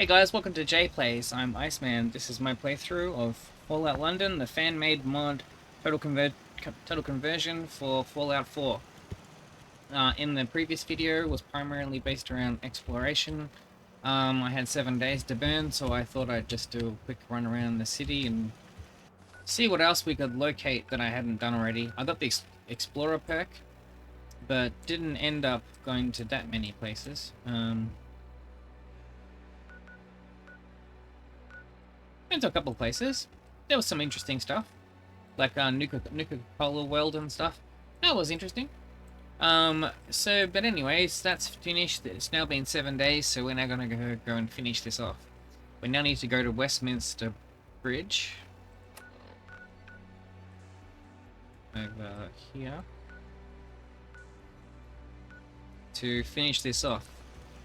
Hey guys, welcome to JPlays. I'm Iceman. This is my playthrough of Fallout London, the fan-made mod total conversion for Fallout 4. In the previous video was primarily based around exploration. I had 7 days to burn, so I thought I'd just do a quick run around the city and see what else we could locate that I hadn't done already. I got the Explorer perk, but didn't end up going to that many places. Went to a couple of places. There was some interesting stuff, like Nuka-Cola World and stuff. That was interesting. But anyways, that's finished. It's now been 7 days, so we're now gonna go and finish this off. We now need to go to Westminster Bridge. Over here. To finish this off.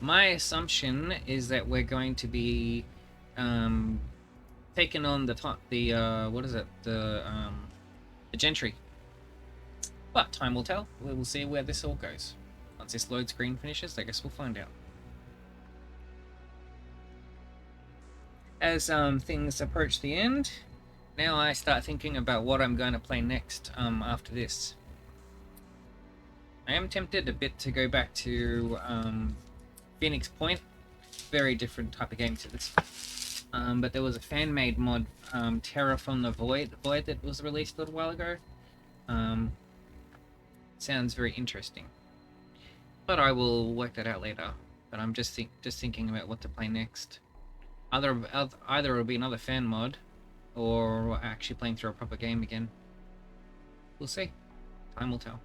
My assumption is that we're going to be, taken on the gentry. But time will tell. We will see where this all goes. Once this load screen finishes, I guess we'll find out. As things approach the end, now I start thinking about what I'm going to play next after this. I am tempted a bit to go back to Phoenix Point. Very different type of game to this. But there was a fan-made mod, Terror from the Void, that was released a little while ago. Sounds very interesting. But I will work that out later. But I'm just thinking about what to play next. Either it'll be another fan mod, or actually playing through a proper game again. We'll see. Time will tell.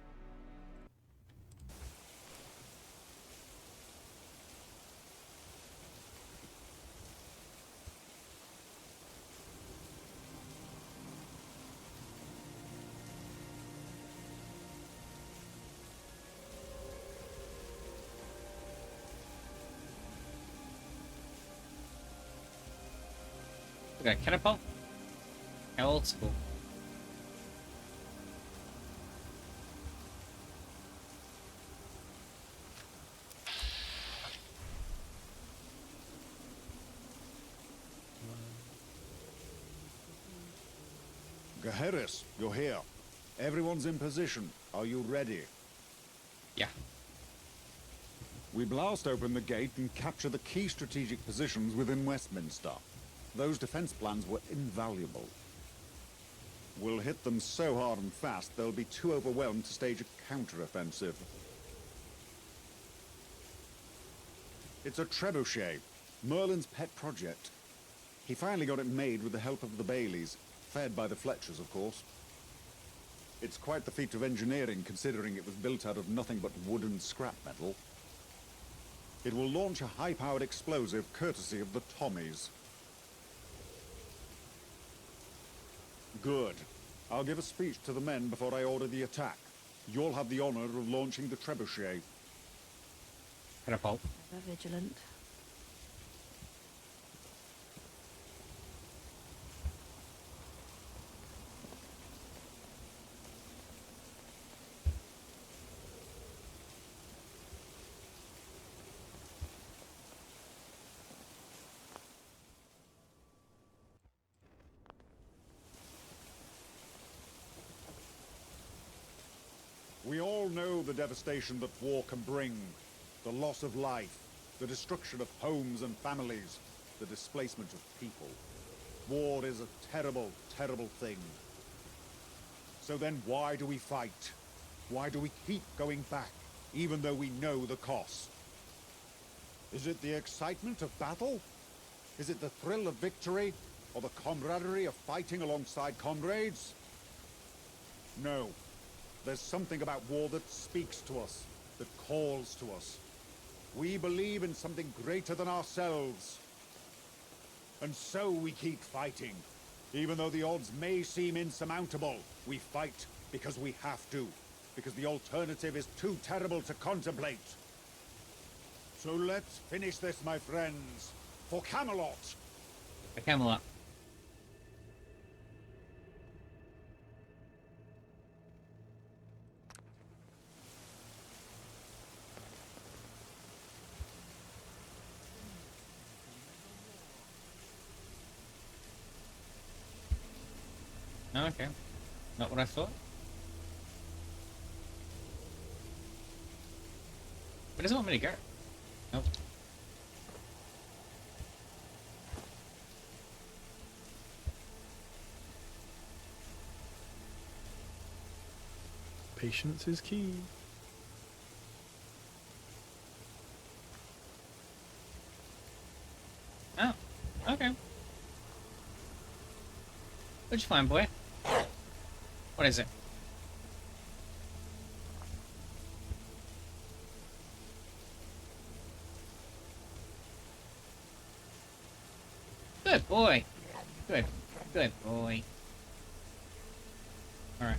Okay, catapult? How old school? Gaheris, you're here. Everyone's in position. Are you ready? Yeah. We blast open the gate and capture the key strategic positions within Westminster. Those defense plans were invaluable. We'll hit them so hard and fast, they'll be too overwhelmed to stage a counteroffensive. It's a trebuchet, Merlin's pet project. He finally got it made with the help of the Baileys, fed by the Fletchers, of course. It's quite the feat of engineering, considering it was built out of nothing but wood and scrap metal. It will launch a high-powered explosive courtesy of the Tommies. Good. I'll give a speech to the men before I order the attack. You'll have the honor of launching the trebuchet. Catapult. Ever vigilant. We all know the devastation that war can bring. The loss of life, the destruction of homes and families, the displacement of people. War is a terrible, terrible thing. So then why do we fight? Why do we keep going back, even though we know the cost? Is it the excitement of battle? Is it the thrill of victory? Or the camaraderie of fighting alongside comrades? No. There's something about war that speaks to us, that calls to us. We believe in something greater than ourselves. And so we keep fighting. Even though the odds may seem insurmountable, we fight because we have to. Because the alternative is too terrible to contemplate. So let's finish this, my friends. For Camelot! For Camelot. okay. Not what I thought. But it doesn't want me to go. Nope. Patience is key. Oh, okay. What'd you find, boy? What is it? Good boy. Good. Good boy. Alright.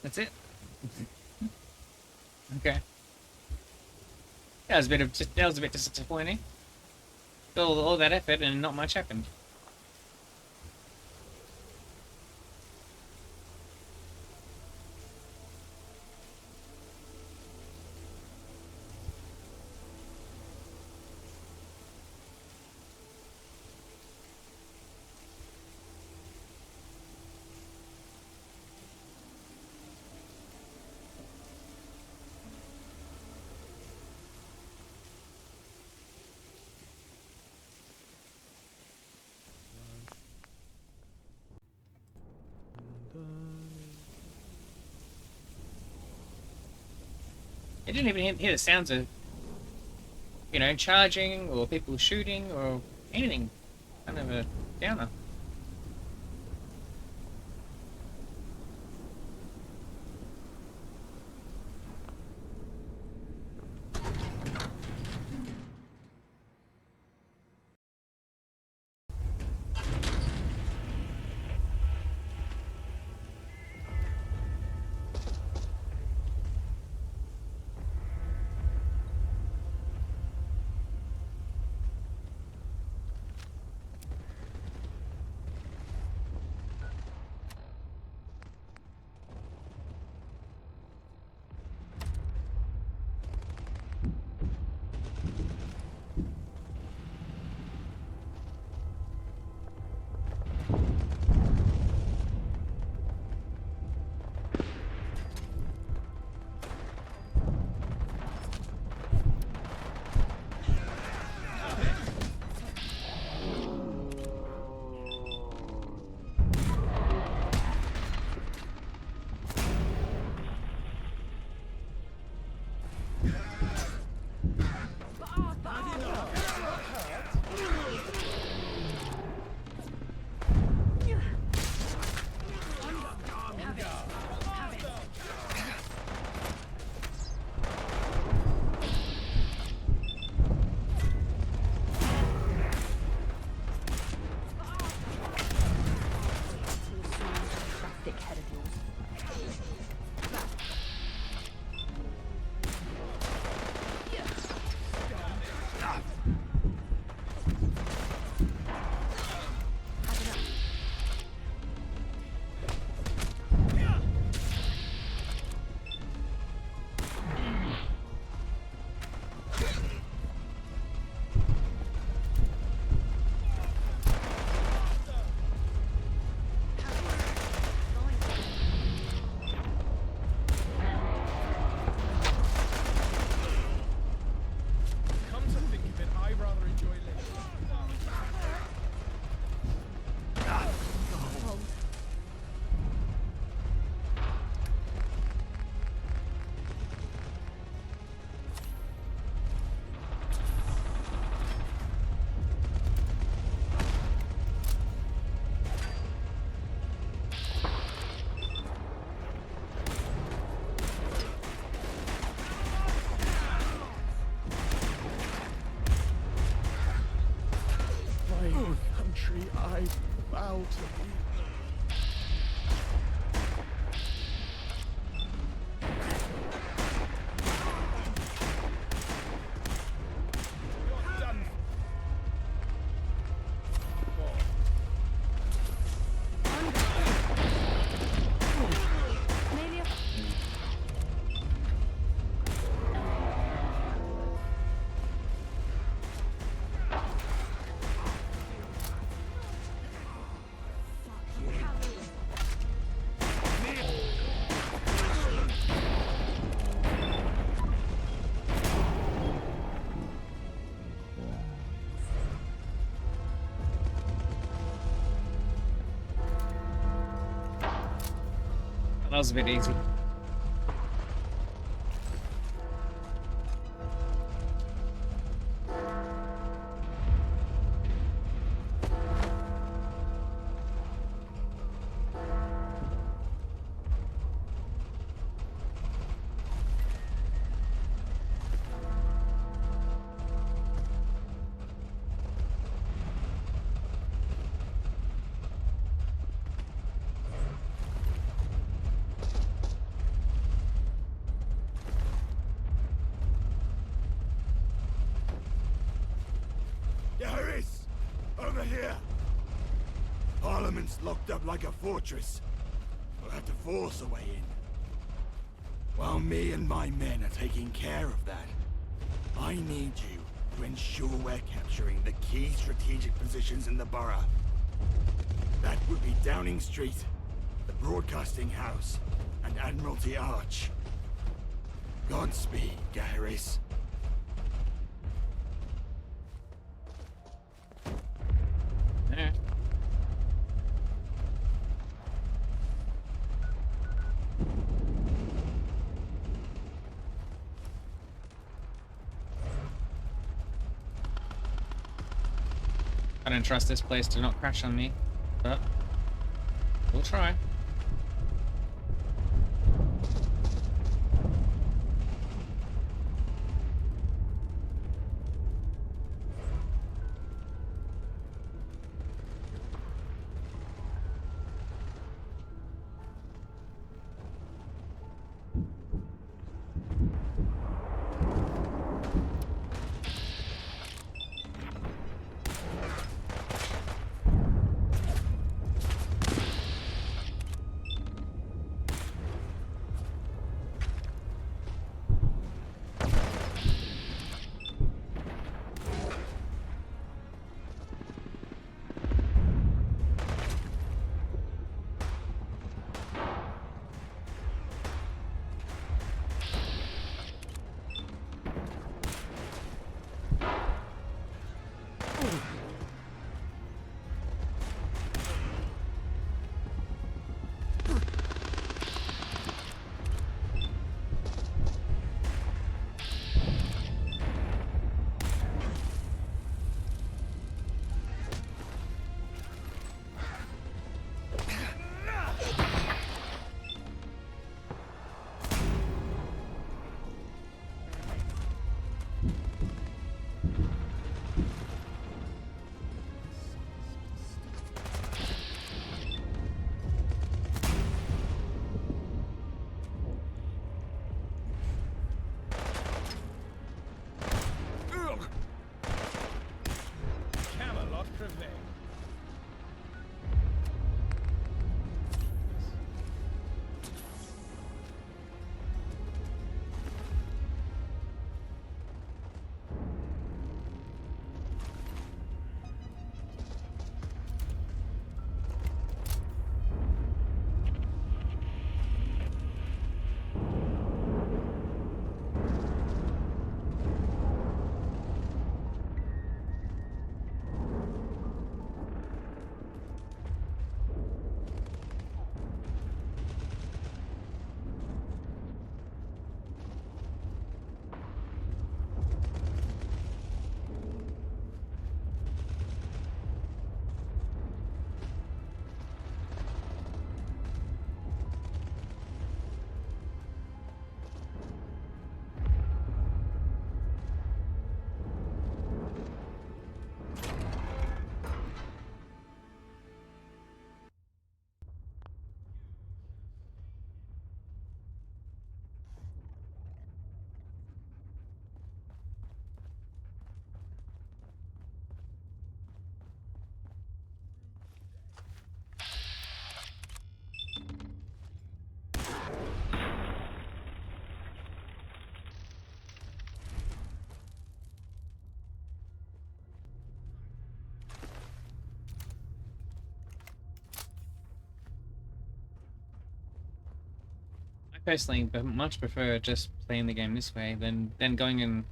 That's it? Okay. That was a bit disappointing. All that effort and not much happened. I didn't even hear the sounds of, you know, charging or people shooting or anything. Kind of a downer. country I vow to be. Maybe a That was a bit easy. Harris! Over here! Parliament's locked up like a fortress. We'll have to force a way in. While me and my men are taking care of that, I need you to ensure we're capturing the key strategic positions in the borough. That would be Downing Street, the Broadcasting House, and Admiralty Arch. Godspeed, Harris. Yeah. I don't trust this place to not crash on me, but we'll try. personally much prefer just playing the game this way than going in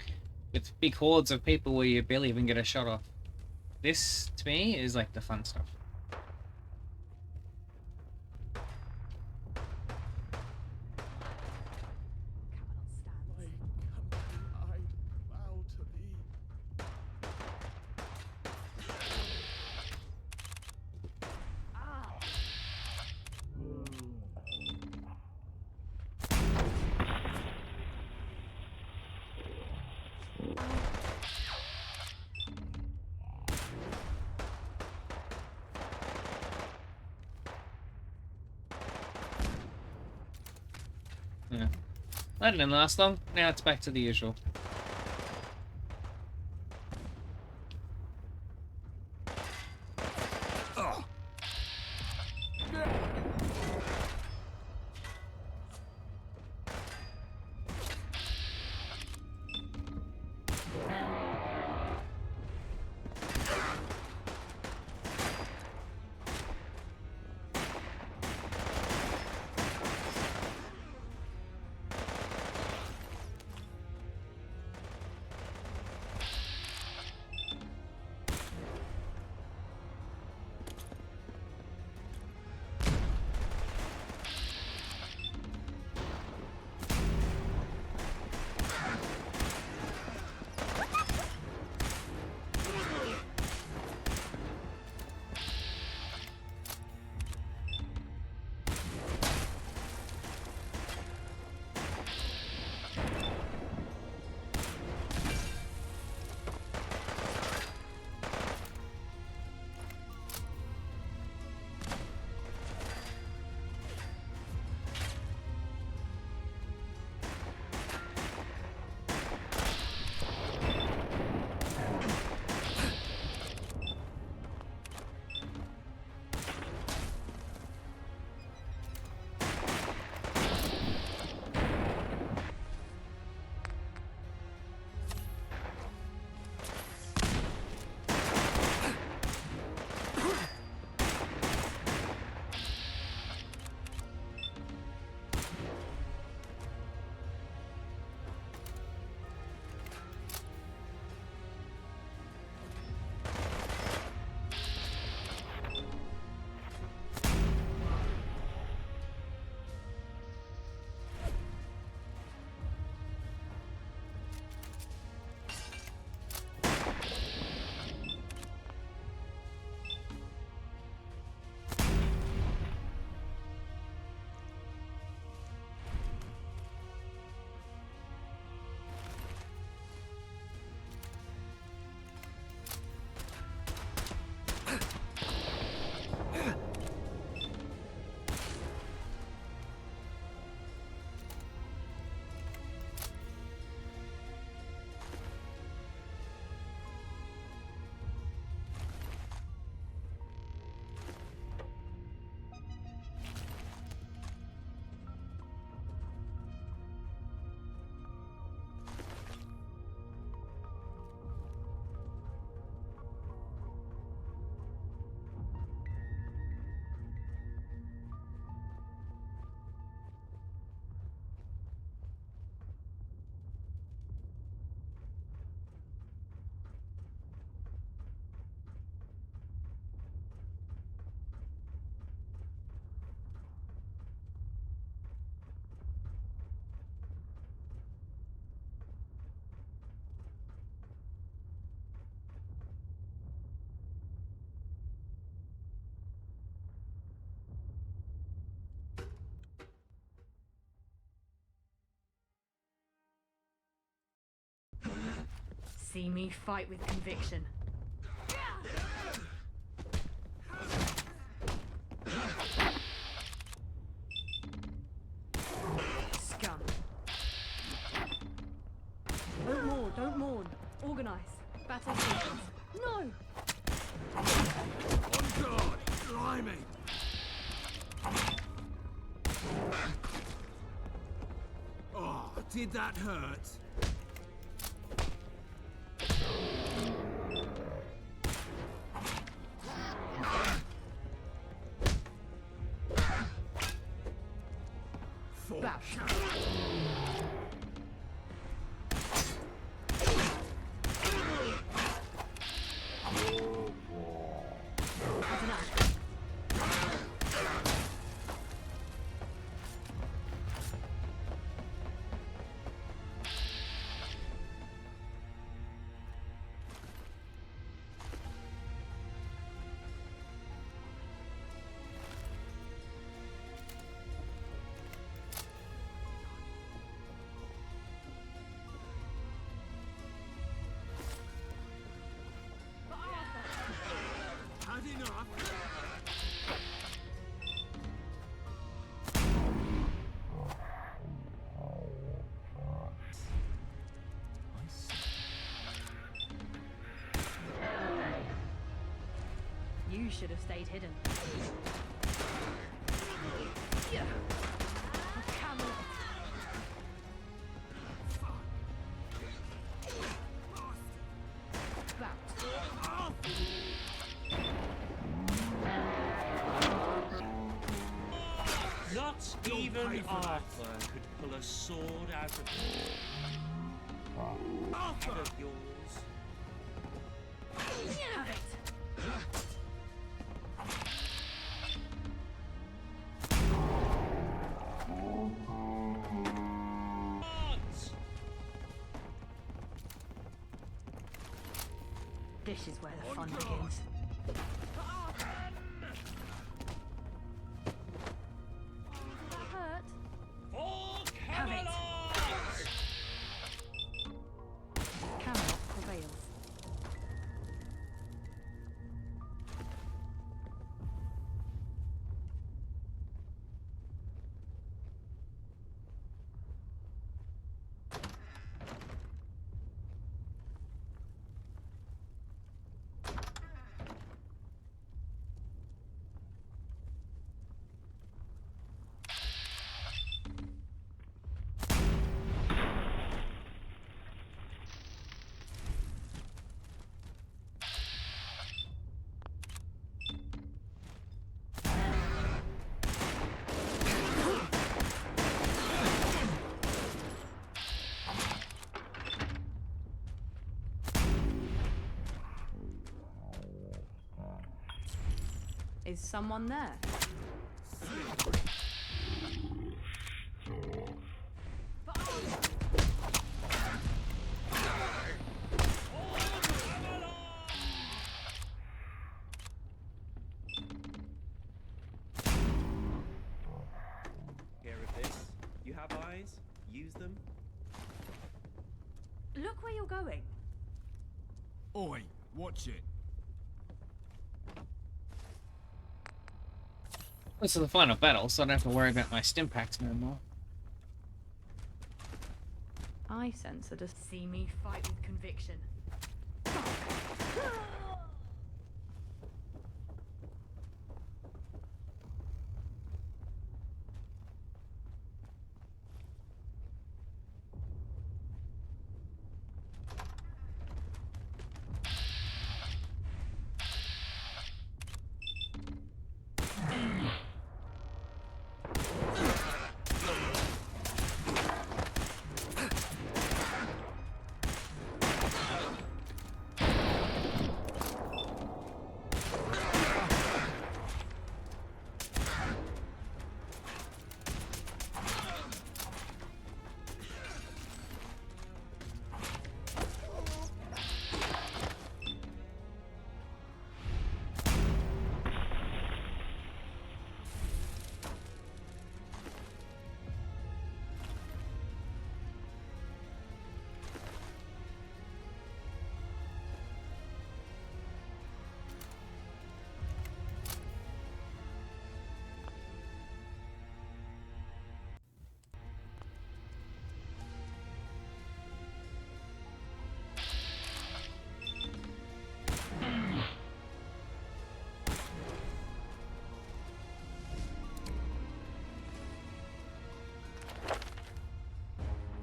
with big hordes of people where you barely even get a shot off. This, to me, is like the fun stuff. My company I'd bow to thee. Yeah. That didn't last long. Now it's back to the usual. See me fight with conviction. Scum. Don't mourn. Organize. Battle sequence. No! On guard! Blimey! Oh, did that hurt? Bow. That's enough. Had enough. You should have stayed hidden. Yeah. Camel. Bow. Not even Arthur could pull a sword out of head of yours. Have it. What? This is where the fun begins. Hurt. For Have it. Camelot! Camelot prevails. Is someone there? Care of this? You have eyes? Use them. Look where you're going. Oi, watch it. This is the final battle, so I don't have to worry about my stim packs no more. I sense a see me fight with conviction.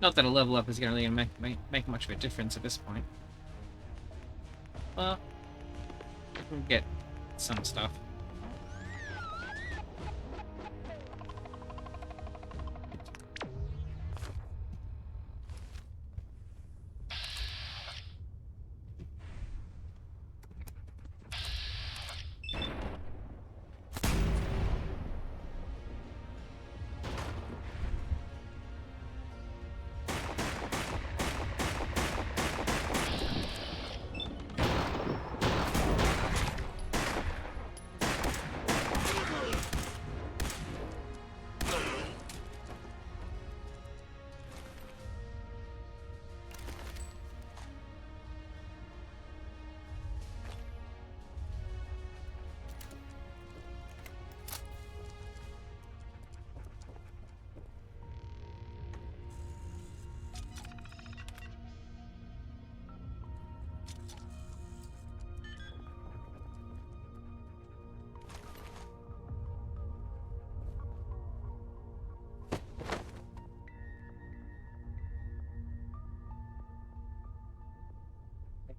Not that a level up is going to really make much of a difference at this point. Well, we'll get some stuff.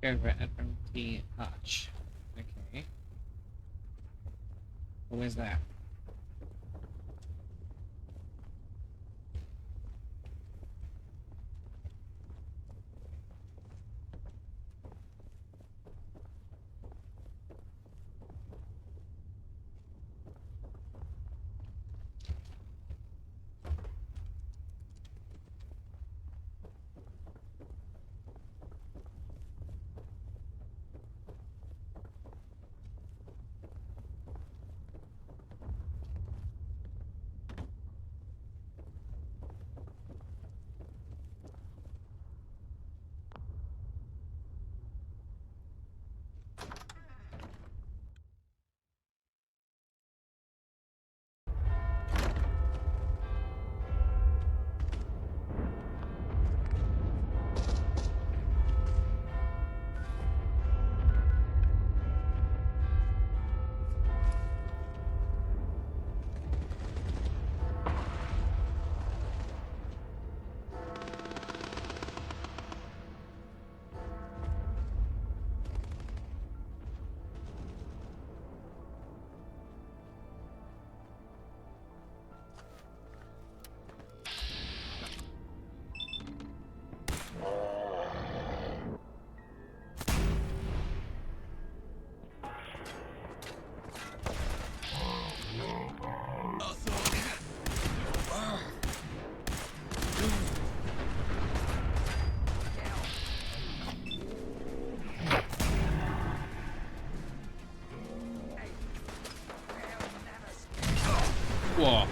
Over at the arch. Okay. Well, where's that? Whoa.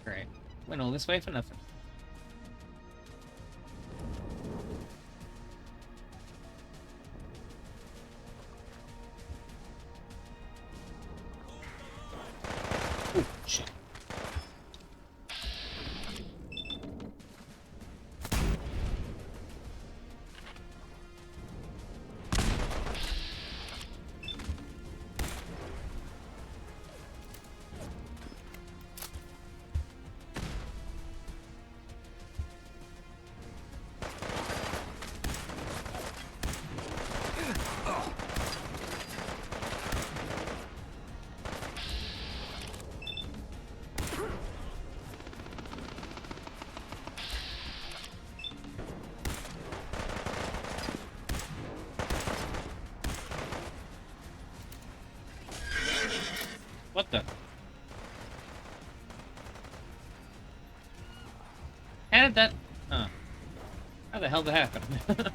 Great. Went all this way for nothing. Ooh, shit. How did that... Huh. How the hell did that happen?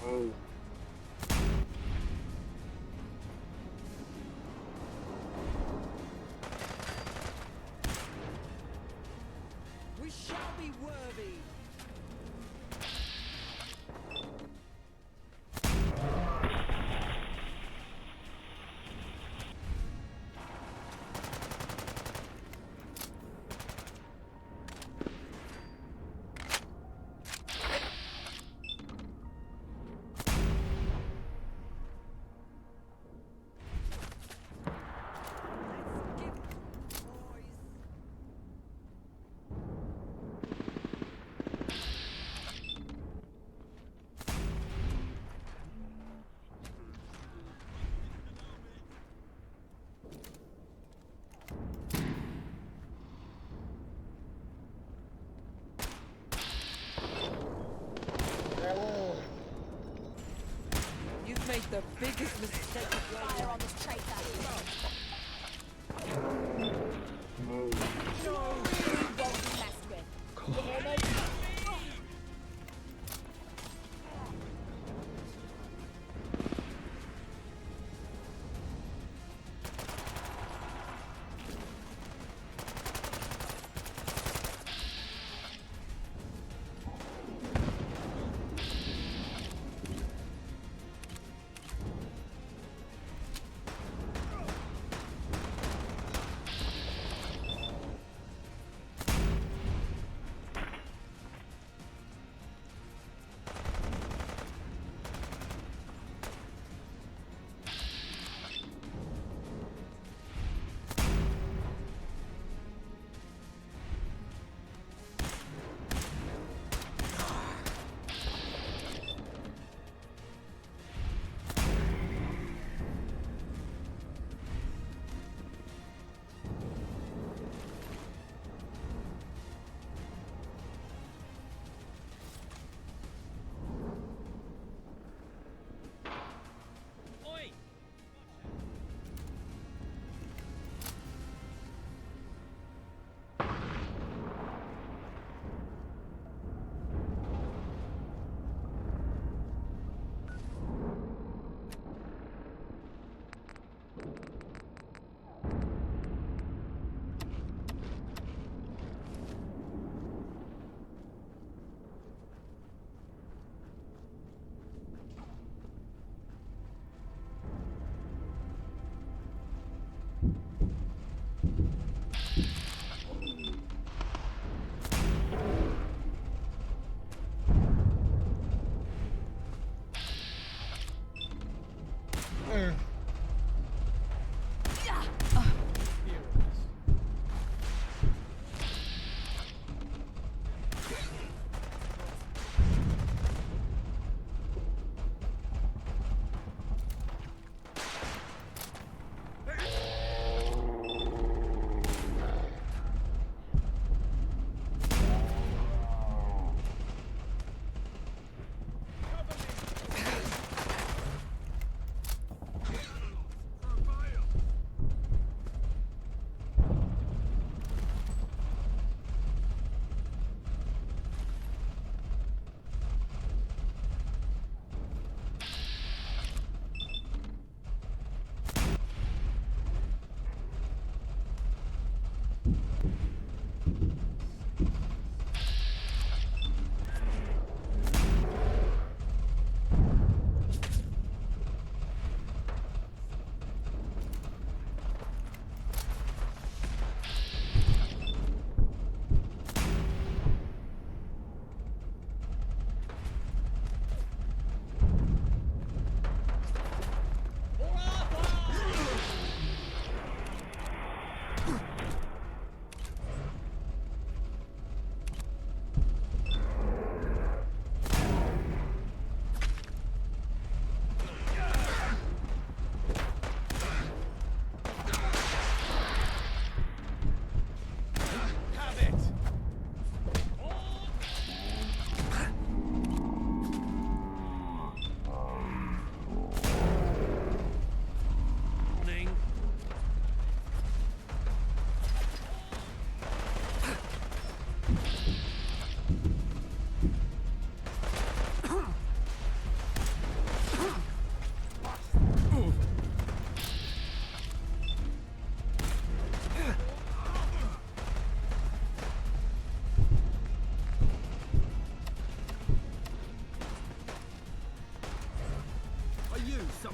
Oh. We shall be worthy. You've made the biggest mistake of your life. On this traitor. Oh. No, really won't be messed with. You hear me?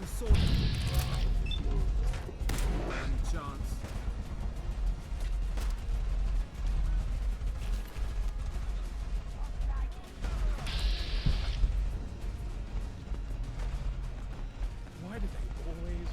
the sword. Any chance? Why do they always...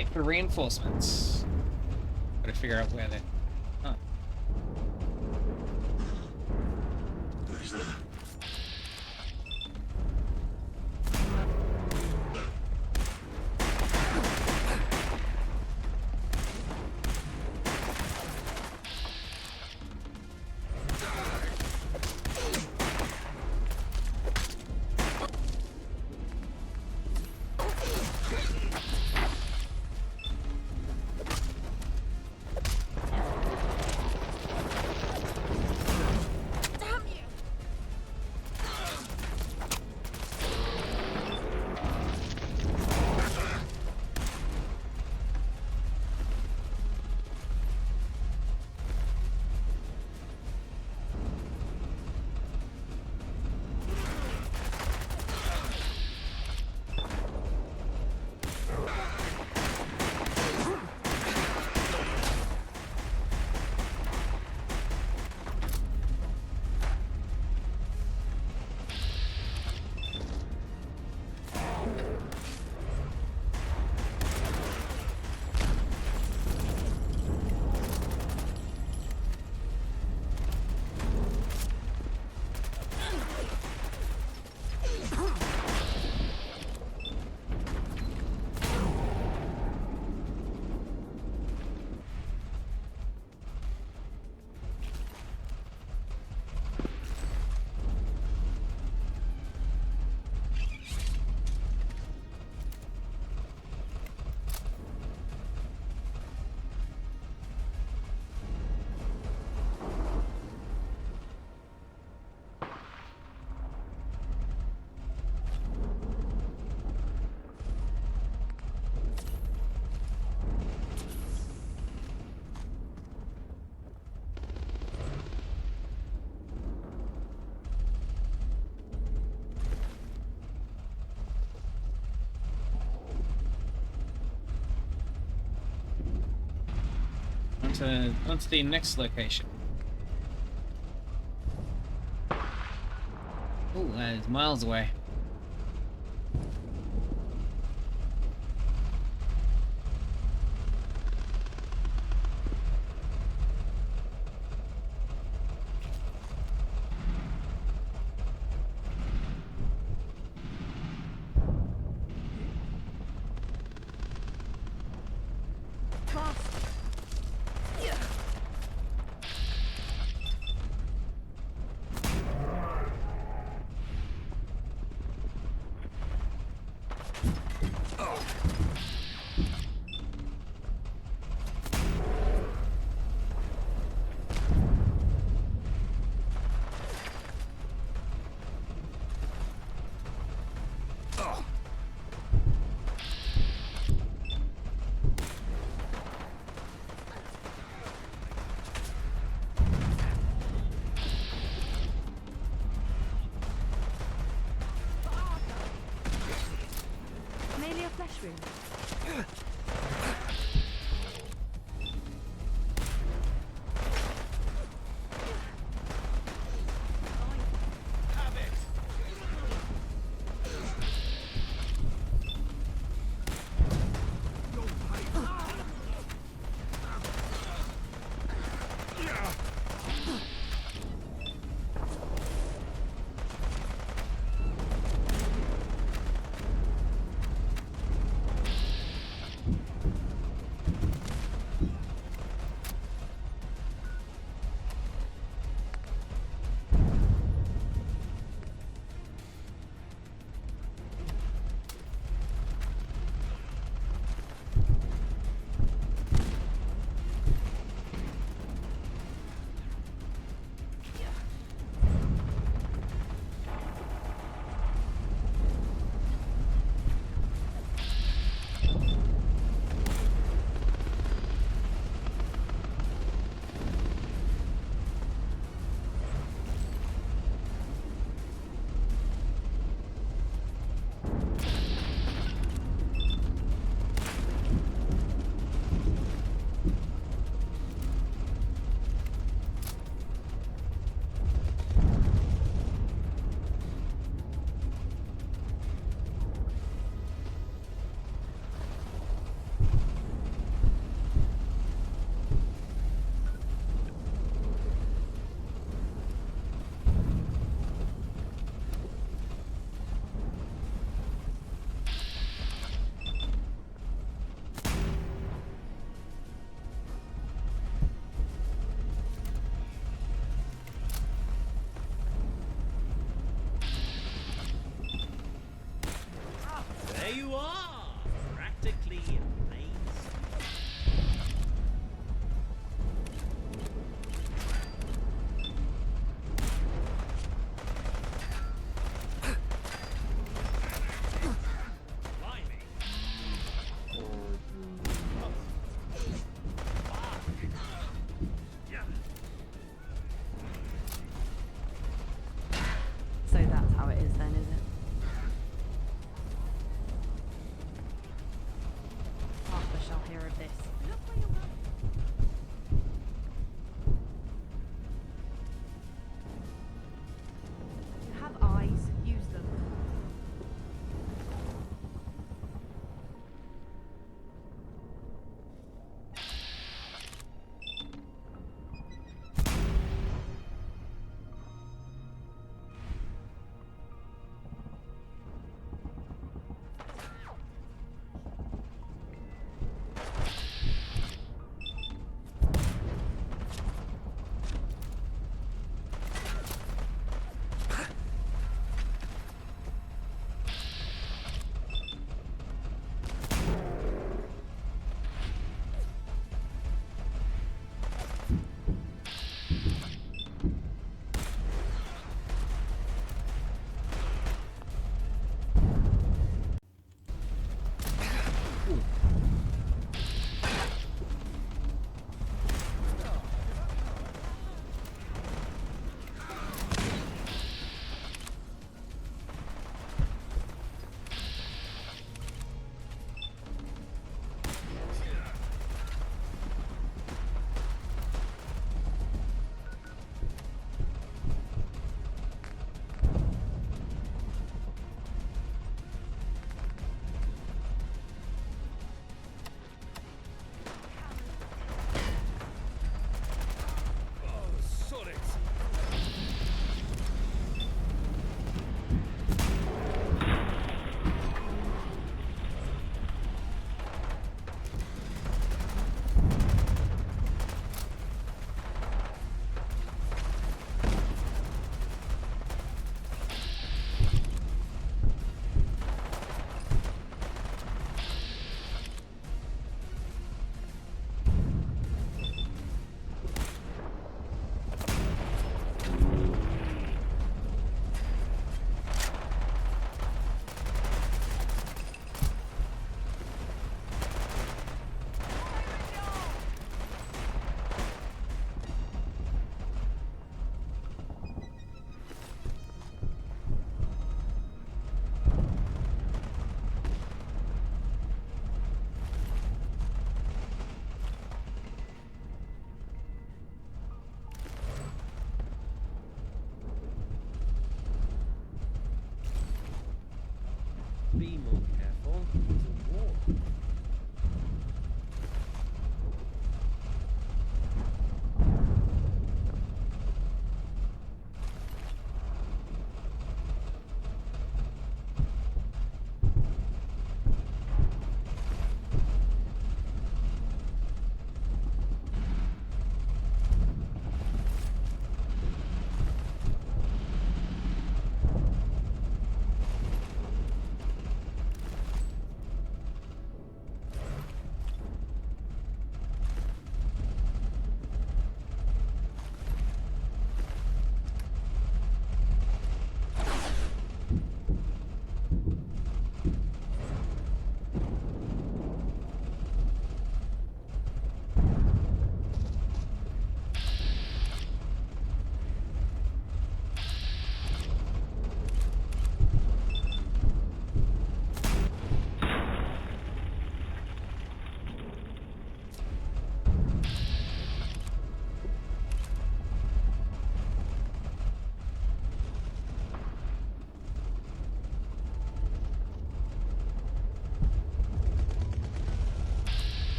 Wait for reinforcements. Gotta figure out where they're... Oh. Damn you! Onto the next location. Ooh, that is miles away. Maybe a flesh wound.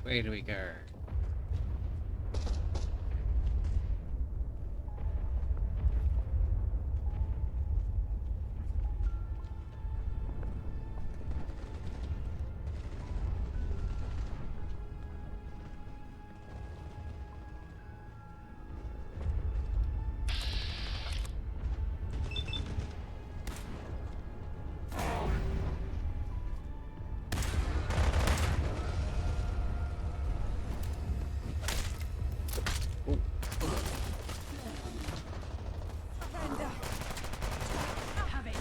Where do we go? Have it.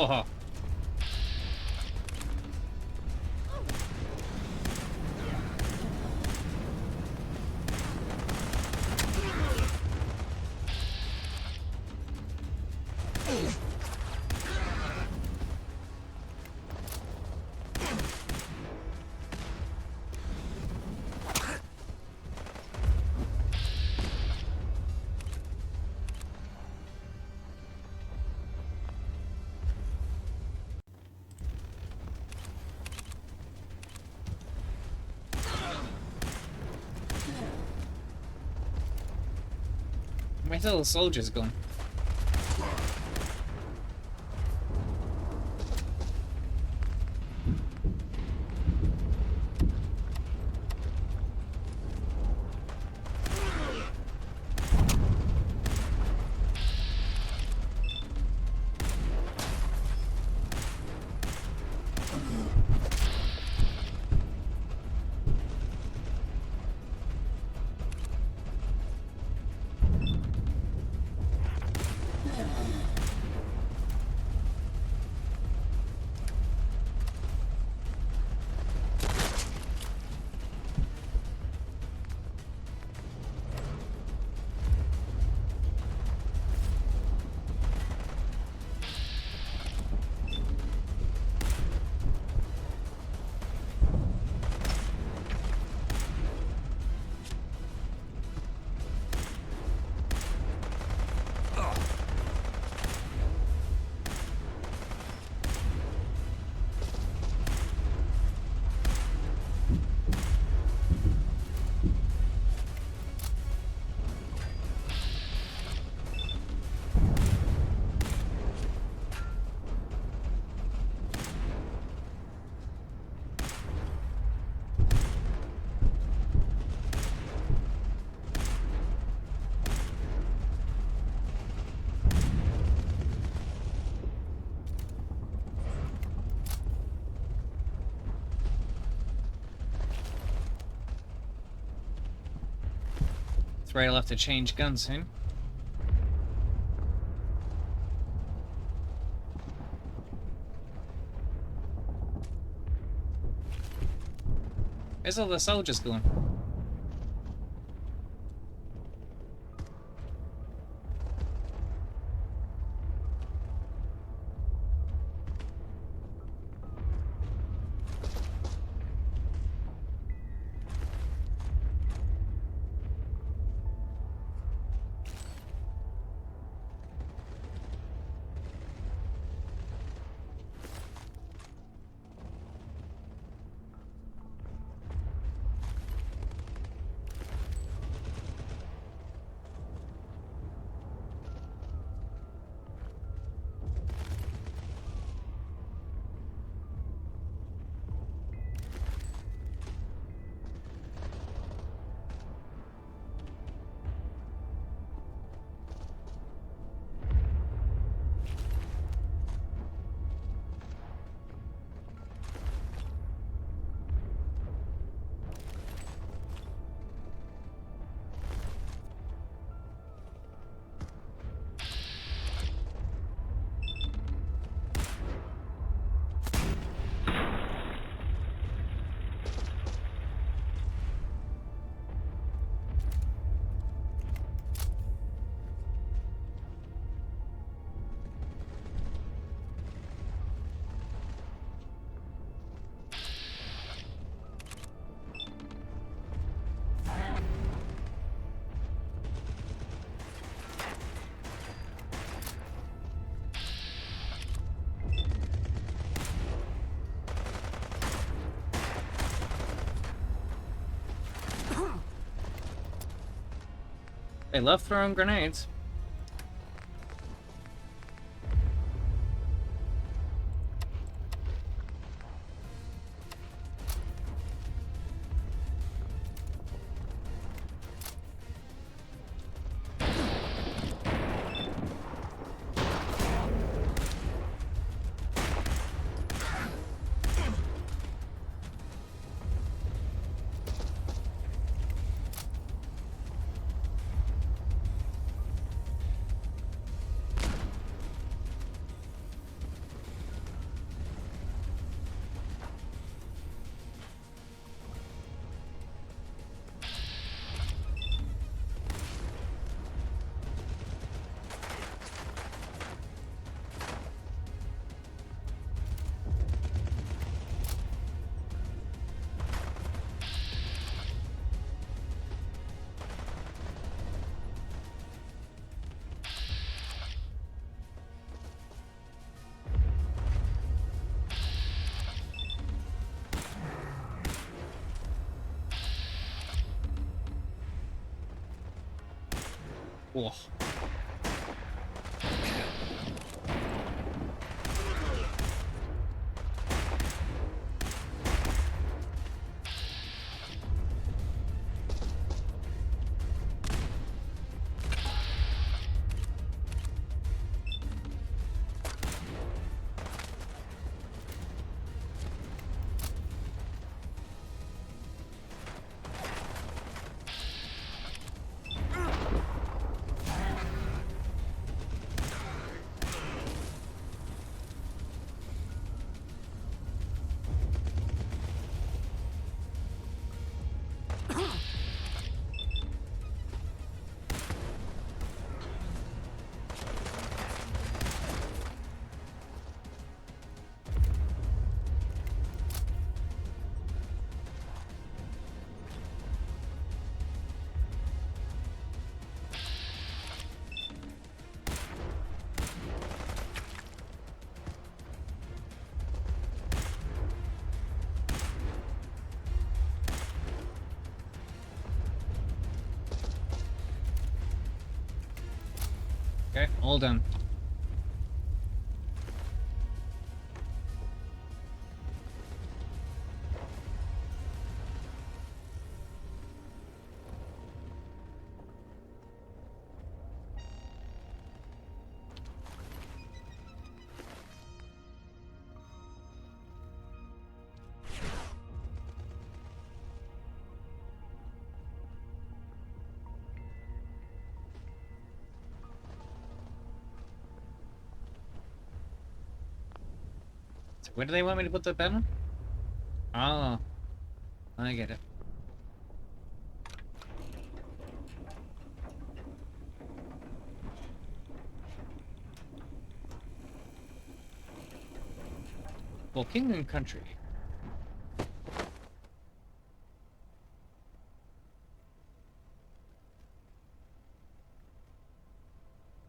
Oh. Where's all the soldiers gone? That's right, I'll have to change guns soon. Where's all the soldiers going? They love throwing grenades. Oh. Okay, all done. So where do they want me to put the banner? Oh, I get it. For king and country.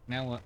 Now what?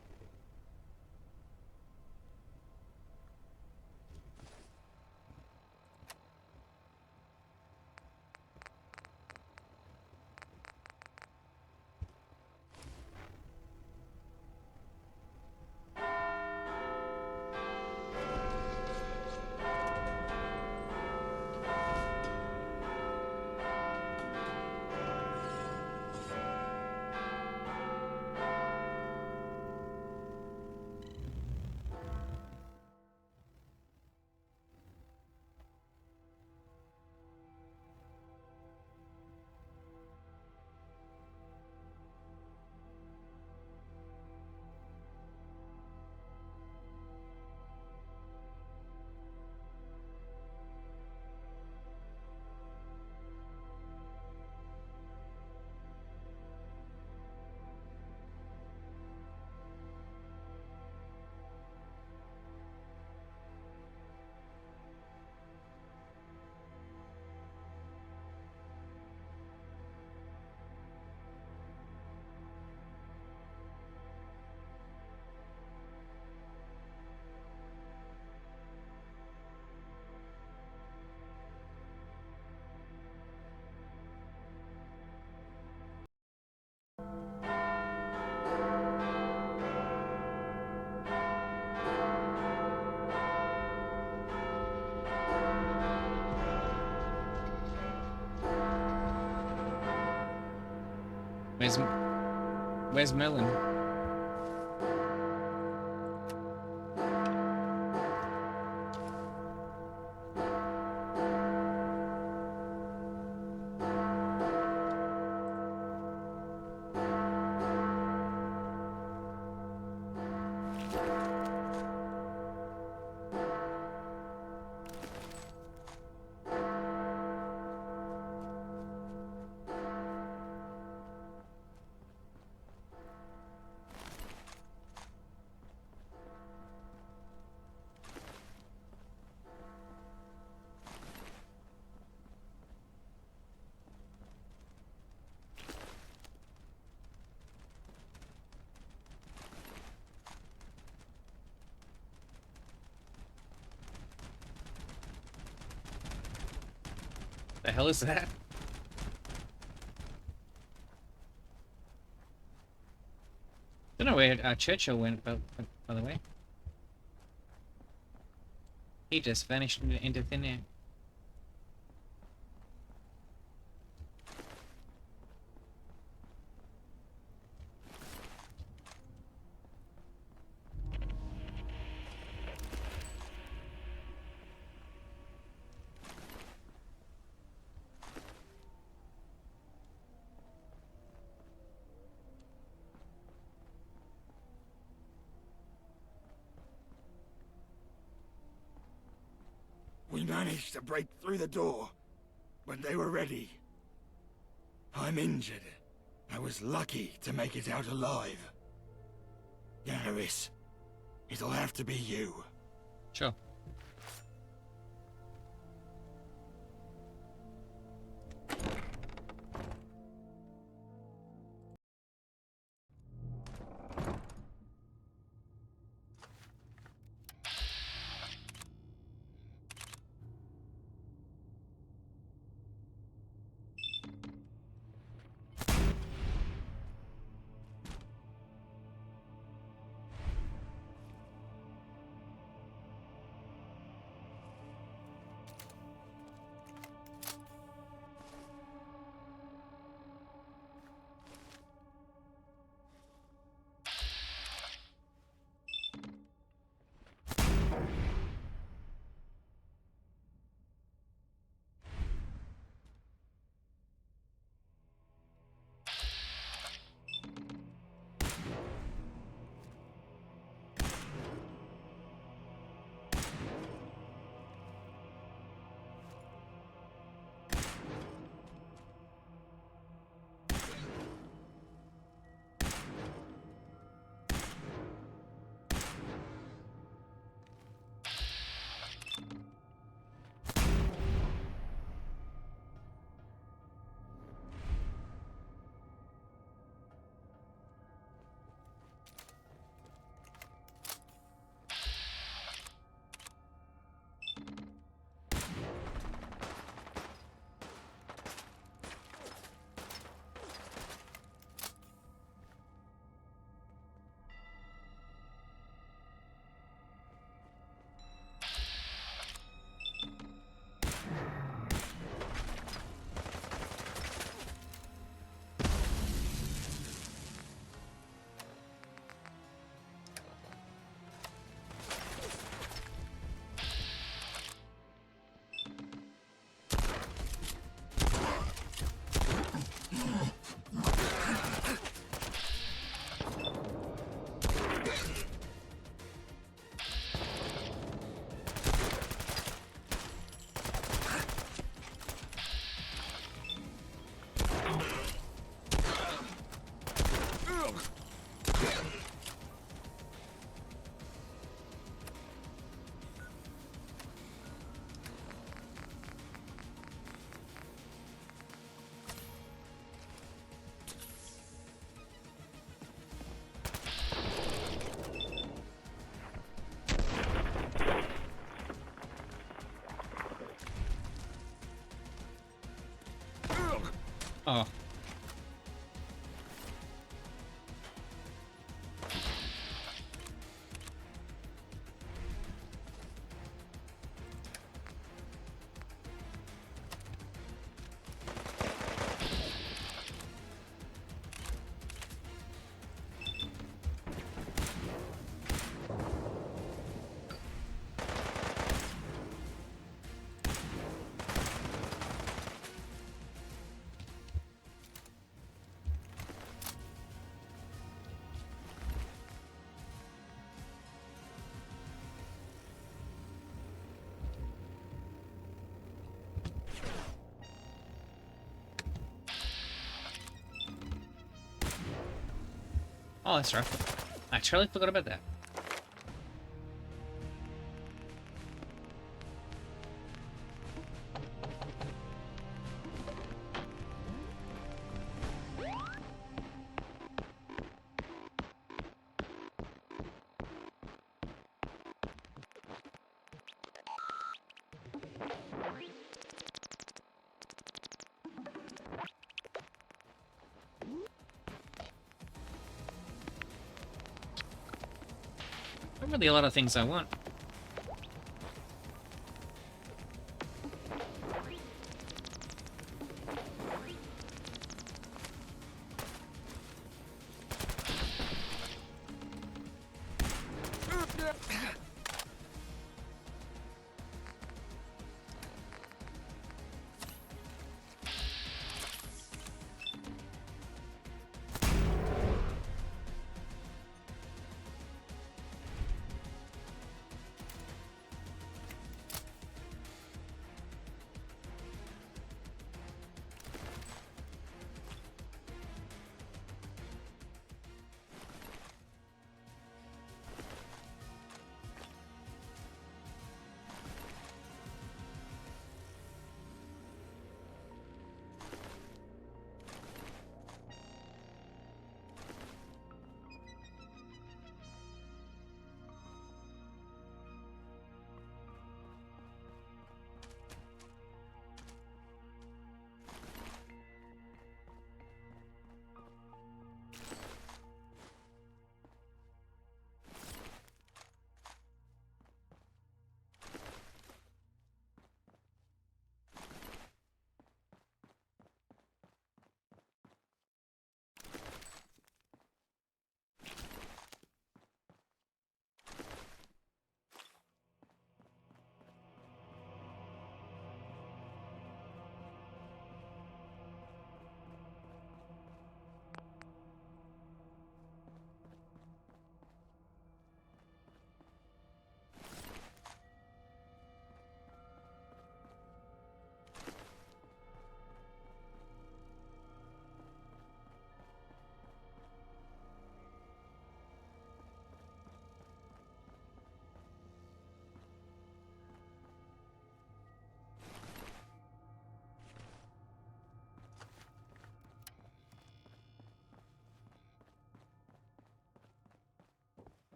Where's Where's Merlin? The hell is that? Don't know where Churchill went, by the way. He just vanished into thin air. We managed to break through the door, but they were ready. I'm injured. I was lucky to make it out alive. Garrus, it'll have to be you. Sure. Oh. Oh, that's right. I totally forgot about that. Not really a lot of things I want.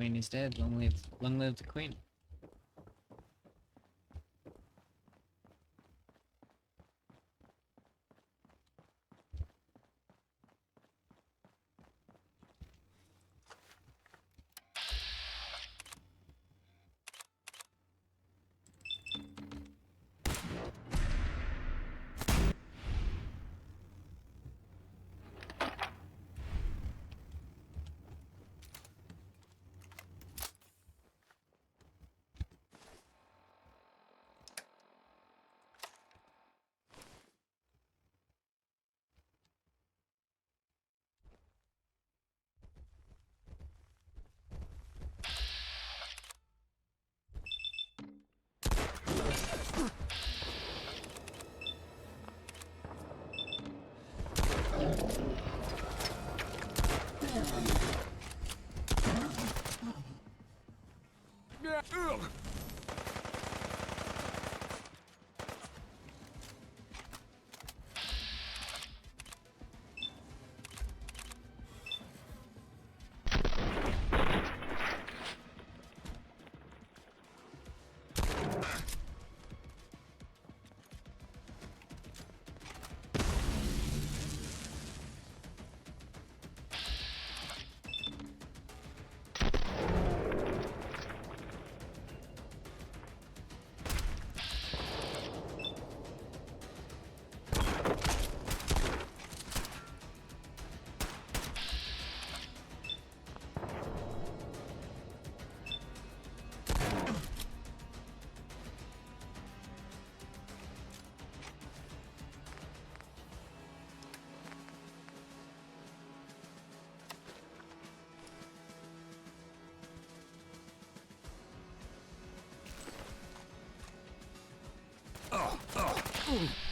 Queen is dead. Long live the queen. Oh.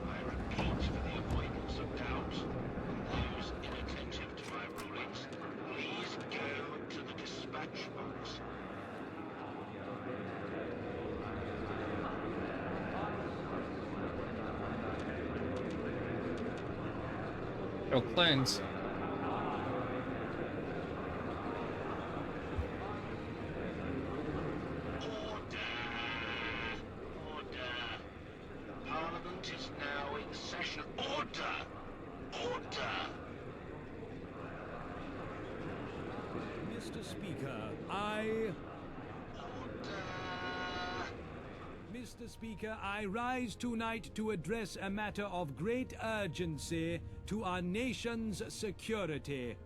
I repeat, for the avoidance of doubt, and those inattentive to my rulings, please go to the dispatch box. Oh, clones. situation. Order! Order! Mr. Speaker, Mr. Speaker, I rise tonight to address a matter of great urgency to our nation's security.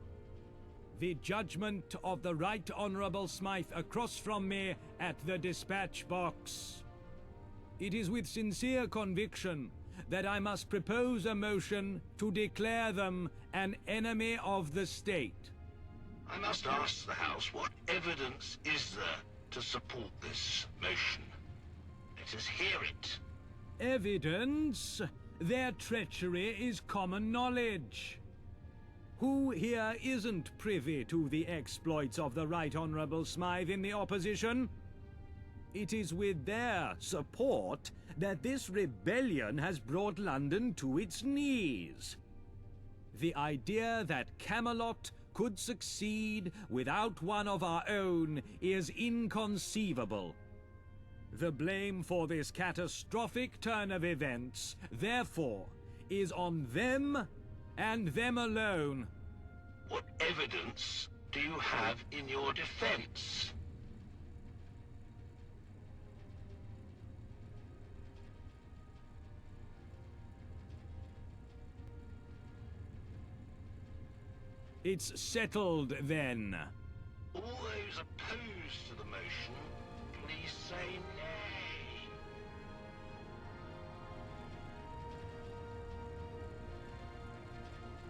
The judgment of the Right Honourable Smythe across from me at the dispatch box. It is with sincere conviction that I must propose a motion to declare them an enemy of the state. I must ask the House, what evidence is there to support this motion? Let us hear it. Evidence? Their treachery is common knowledge. Who here isn't privy to the exploits of the Right Honourable Smythe in the opposition? It is with their support that this rebellion has brought London to its knees. The idea that Camelot could succeed without one of our own is inconceivable. The blame for this catastrophic turn of events, therefore, is on them and them alone. What evidence do you have in your defense? It's settled, then. All those opposed to the motion, please say nay.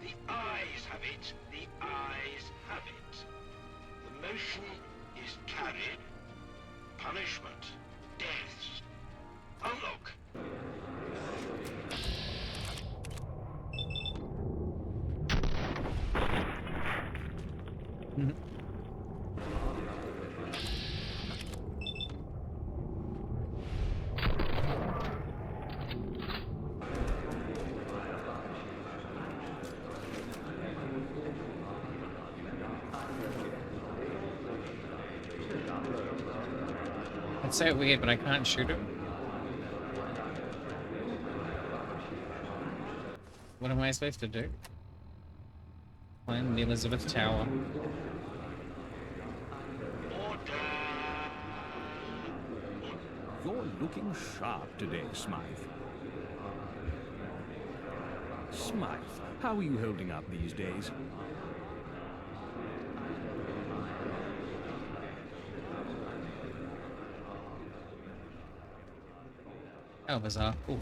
The ayes have it. The ayes have it. The motion is carried. Punishment. Deaths. Unlock. It's so weird, but I can't shoot him. What am I supposed to do? Climb the Elizabeth Tower. You're looking sharp today, Smythe. Smythe, how are you holding up these days? Oh, bizarre. Cool.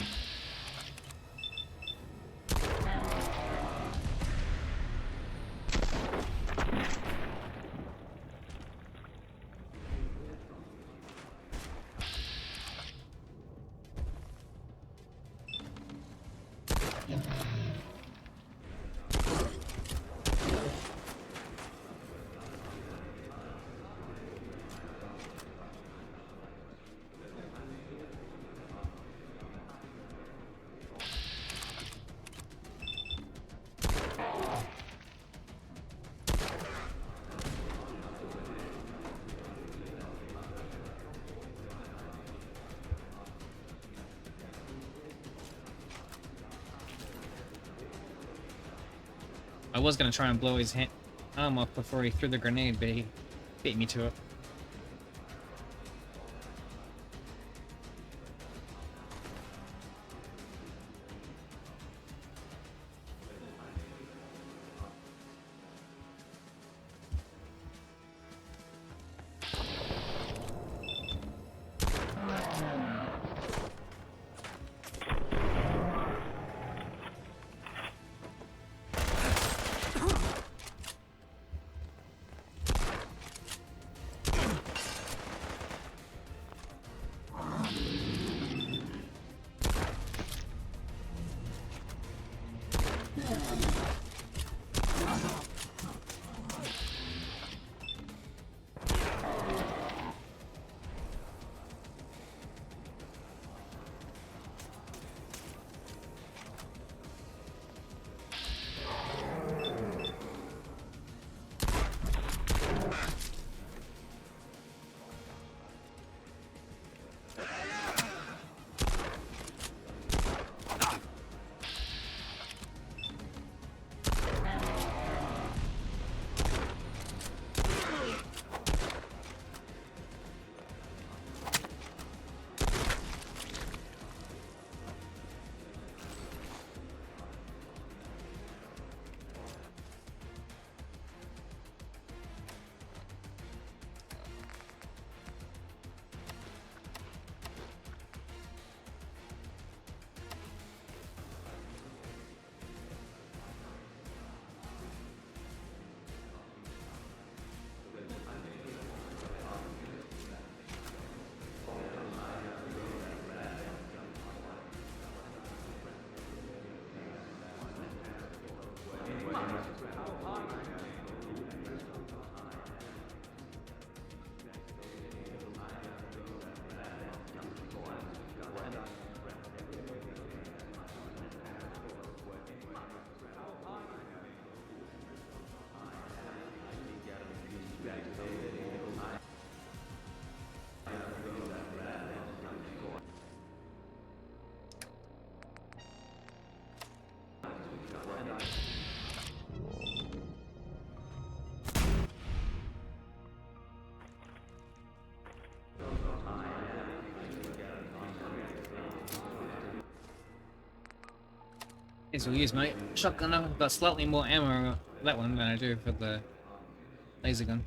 I was gonna try and blow his arm off before he threw the grenade, but he beat me to it. Guess we'll use my shotgun. I've got slightly more ammo for that one than I do for the laser gun.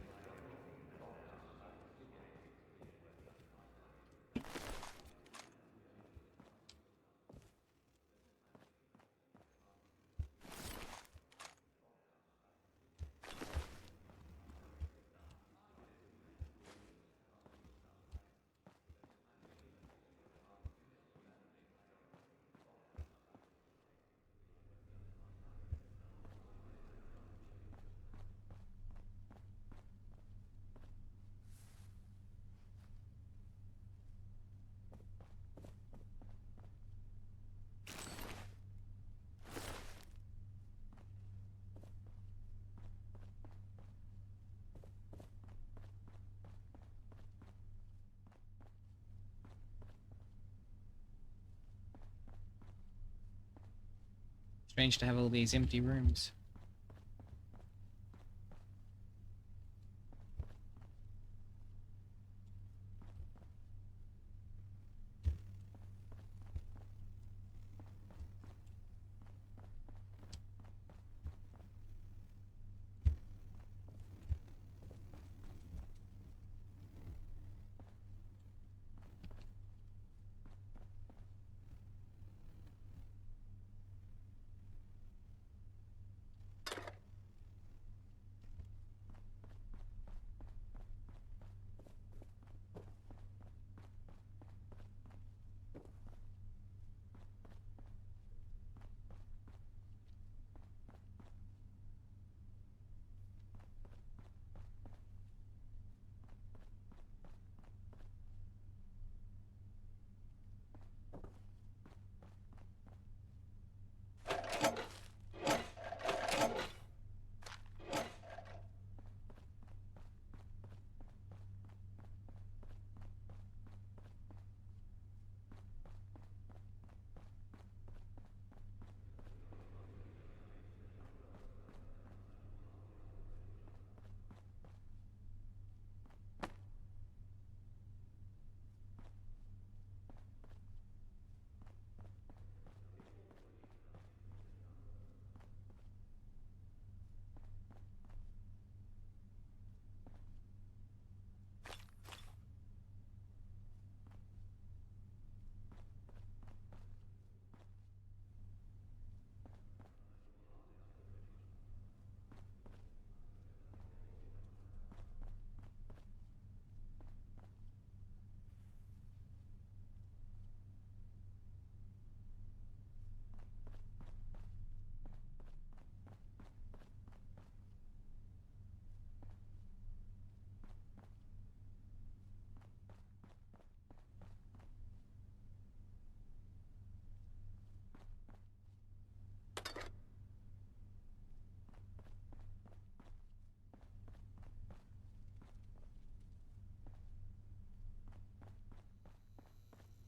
Strange to have all these empty rooms.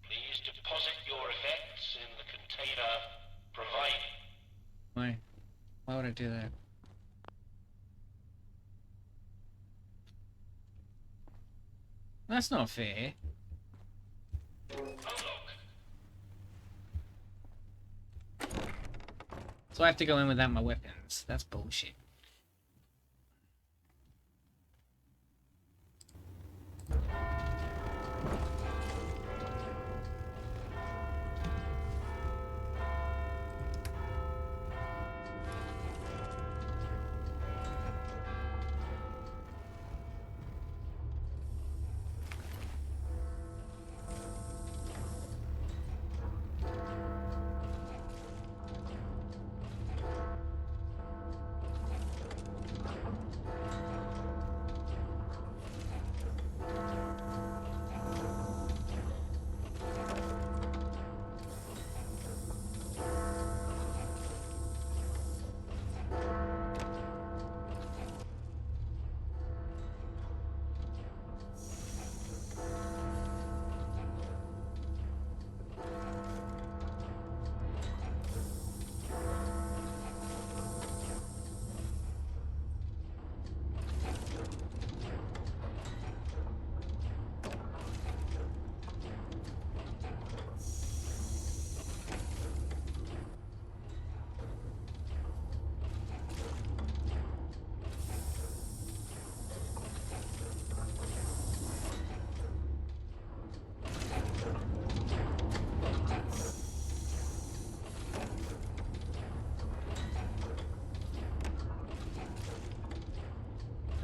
Please deposit your effects in the container provided. Why? Why would I do that? That's not fair. So I have to go in without my weapons. That's bullshit.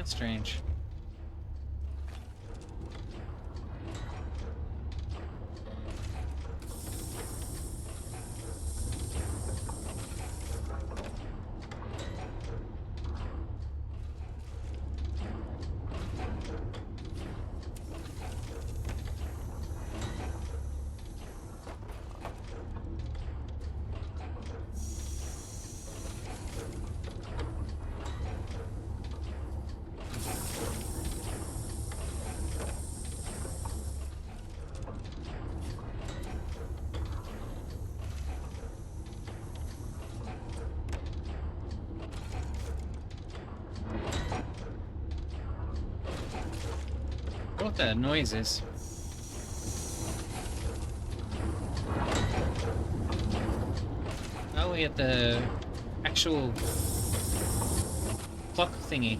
That's strange. What that noise is? Oh, we at the actual clock thingy.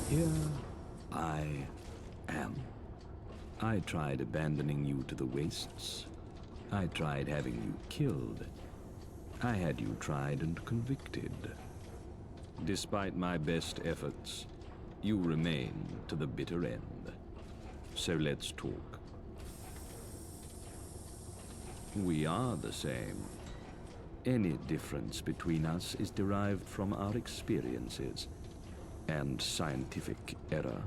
Here I am. I tried abandoning you to the wastes. I tried having you killed. I had you tried and convicted. Despite my best efforts, you remain to the bitter end. So let's talk. We are the same. Any difference between us is derived from our experiences and scientific error.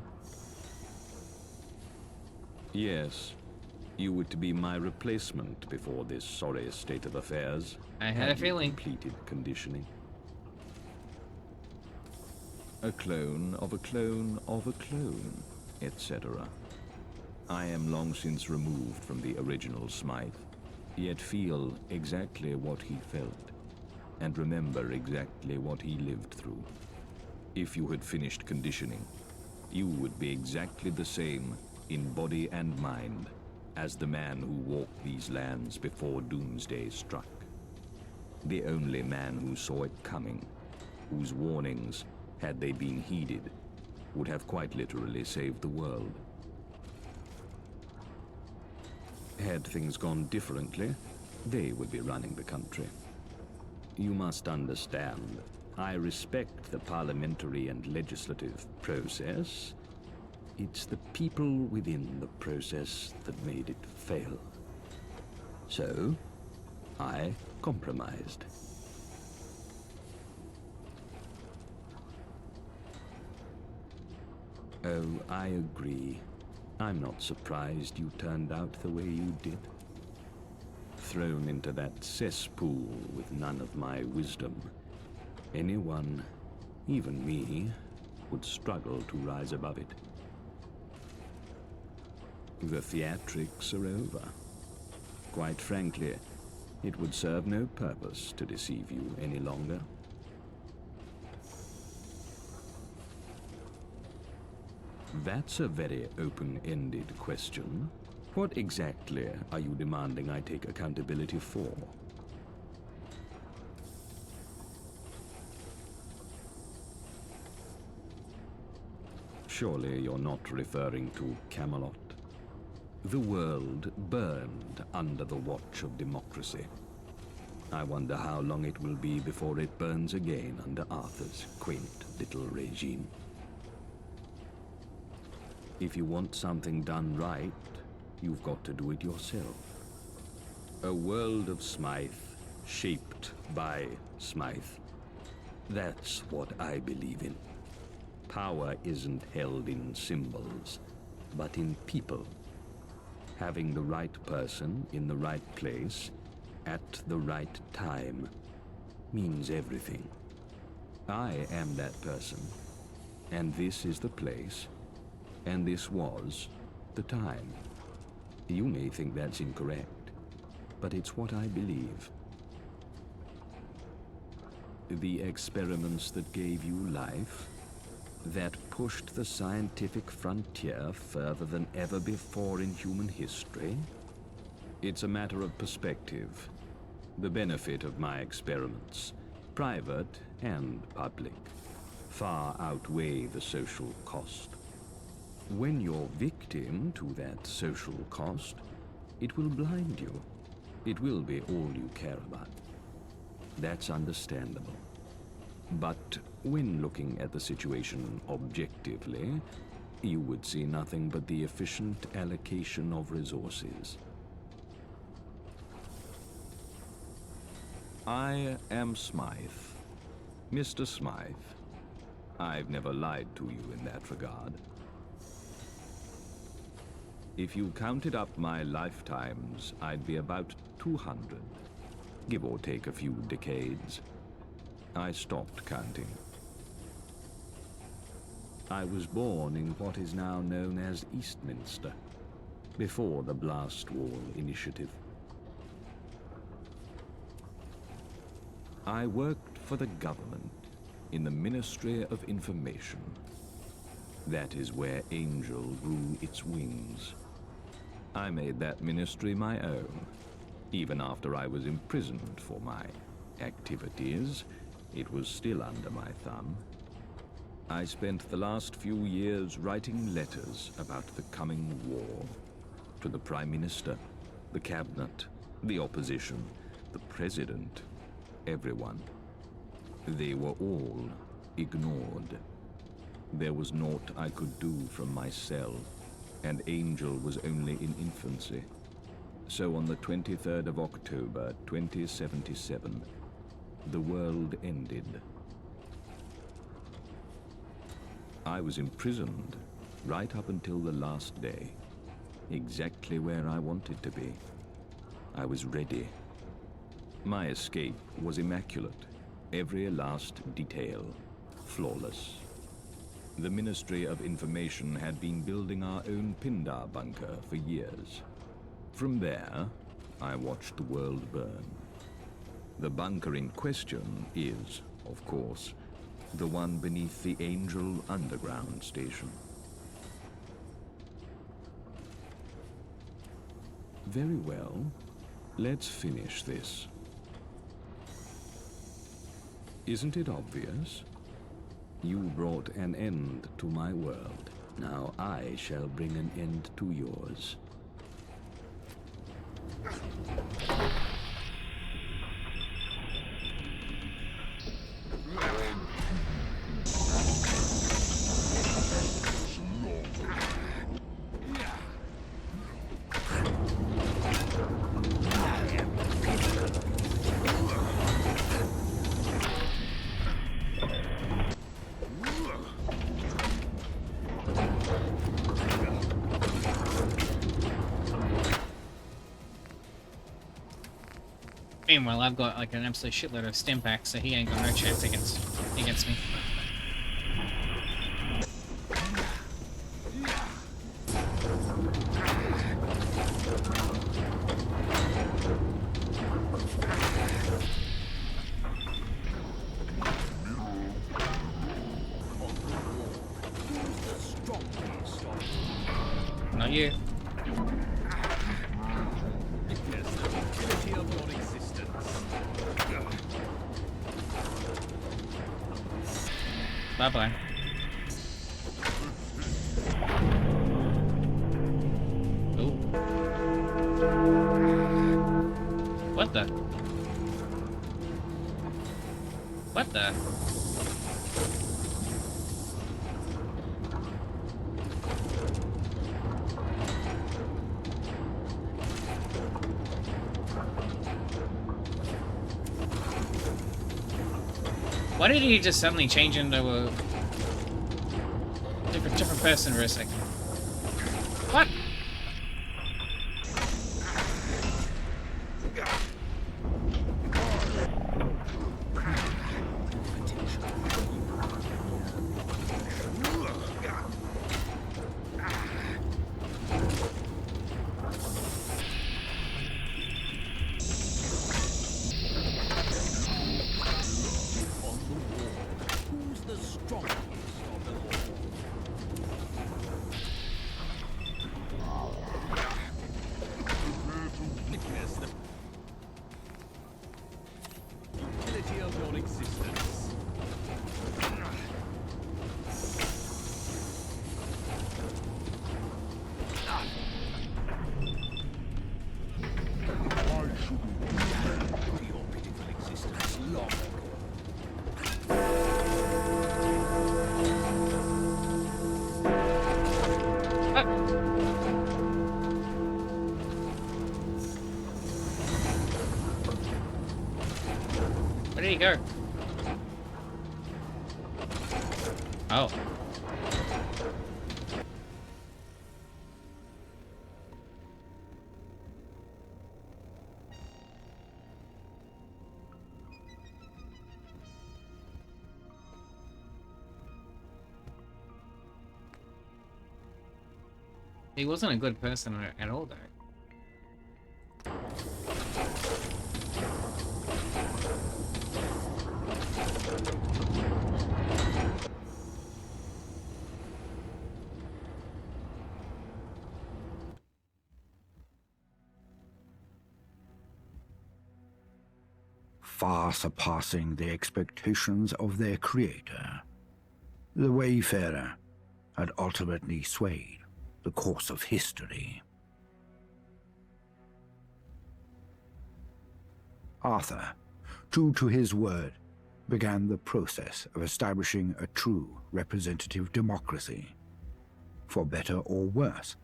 Yes, you were to be my replacement before this sorry state of affairs. I had a feeling. Completed conditioning. A clone of a clone of a clone, etc. I am long since removed from the original Smythe, yet feel exactly what he felt, and remember exactly what he lived through. If you had finished conditioning, you would be exactly the same in body and mind as the man who walked these lands before Doomsday struck. The only man who saw it coming, whose warnings, had they been heeded, would have quite literally saved the world. Had things gone differently, they would be running the country. You must understand, I respect the parliamentary and legislative process. It's the people within the process that made it fail. So, I compromised. Oh, I agree. I'm not surprised you turned out the way you did. Thrown into that cesspool with none of my wisdom, anyone, even me, would struggle to rise above it. The theatrics are over. Quite frankly, it would serve no purpose to deceive you any longer. That's a very open-ended question. What exactly are you demanding I take accountability for? Surely you're not referring to Camelot? The world burned under the watch of democracy. I wonder how long it will be before it burns again under Arthur's quaint little regime. If you want something done right, you've got to do it yourself. A world of Smythe, shaped by Smythe. That's what I believe in. Power isn't held in symbols, but in people. Having the right person in the right place at the right time means everything. I am that person, and this is the place, and this was the time. You may think that's incorrect, but it's what I believe. The experiments that gave you life, that pushed the scientific frontier further than ever before in human history, it's a matter of perspective. The benefit of my experiments, private and public, far outweigh the social cost. When you're victim to that social cost, it will blind you. It will be all you care about. That's understandable. But when looking at the situation objectively, you would see nothing but the efficient allocation of resources. I am Smythe. Mr. Smythe. I've never lied to you in that regard. If you counted up my lifetimes, I'd be about 200, give or take a few decades. I stopped counting. I was born in what is now known as Eastminster, before the Blast Wall Initiative. I worked for the government in the Ministry of Information. That is where Angel grew its wings. I made that ministry my own. Even after I was imprisoned for my activities, it was still under my thumb. I spent the last few years writing letters about the coming war to the Prime Minister, the Cabinet, the opposition, the President, everyone. They were all ignored. There was naught I could do from my cell, and Angel was only in infancy. So on the 23rd of October, 2077, the world ended. I was imprisoned right up until the last day, exactly where I wanted to be. I was ready. My escape was immaculate, every last detail flawless. The Ministry of Information had been building our own Pindar bunker for years. From there, I watched the world burn. The bunker in question is, of course, the one beneath the Angel Underground Station. Very well. Let's finish this. Isn't it obvious? You brought an end to my world. Now I shall bring an end to yours. Meanwhile, I've got like an absolute shitload of stim packs, so he ain't got no chance against me. Not you. Bye-bye. Oh. What the? What the? Why did he just suddenly change into a different person for a second? What? existence. Your pitiful existence long Where did he go? Oh. He wasn't a good person at all, though. Far surpassing the expectations of their creator, the Wayfarer had ultimately swayed the course of history. Arthur, true to his word, began the process of establishing a true representative democracy. For better or worse,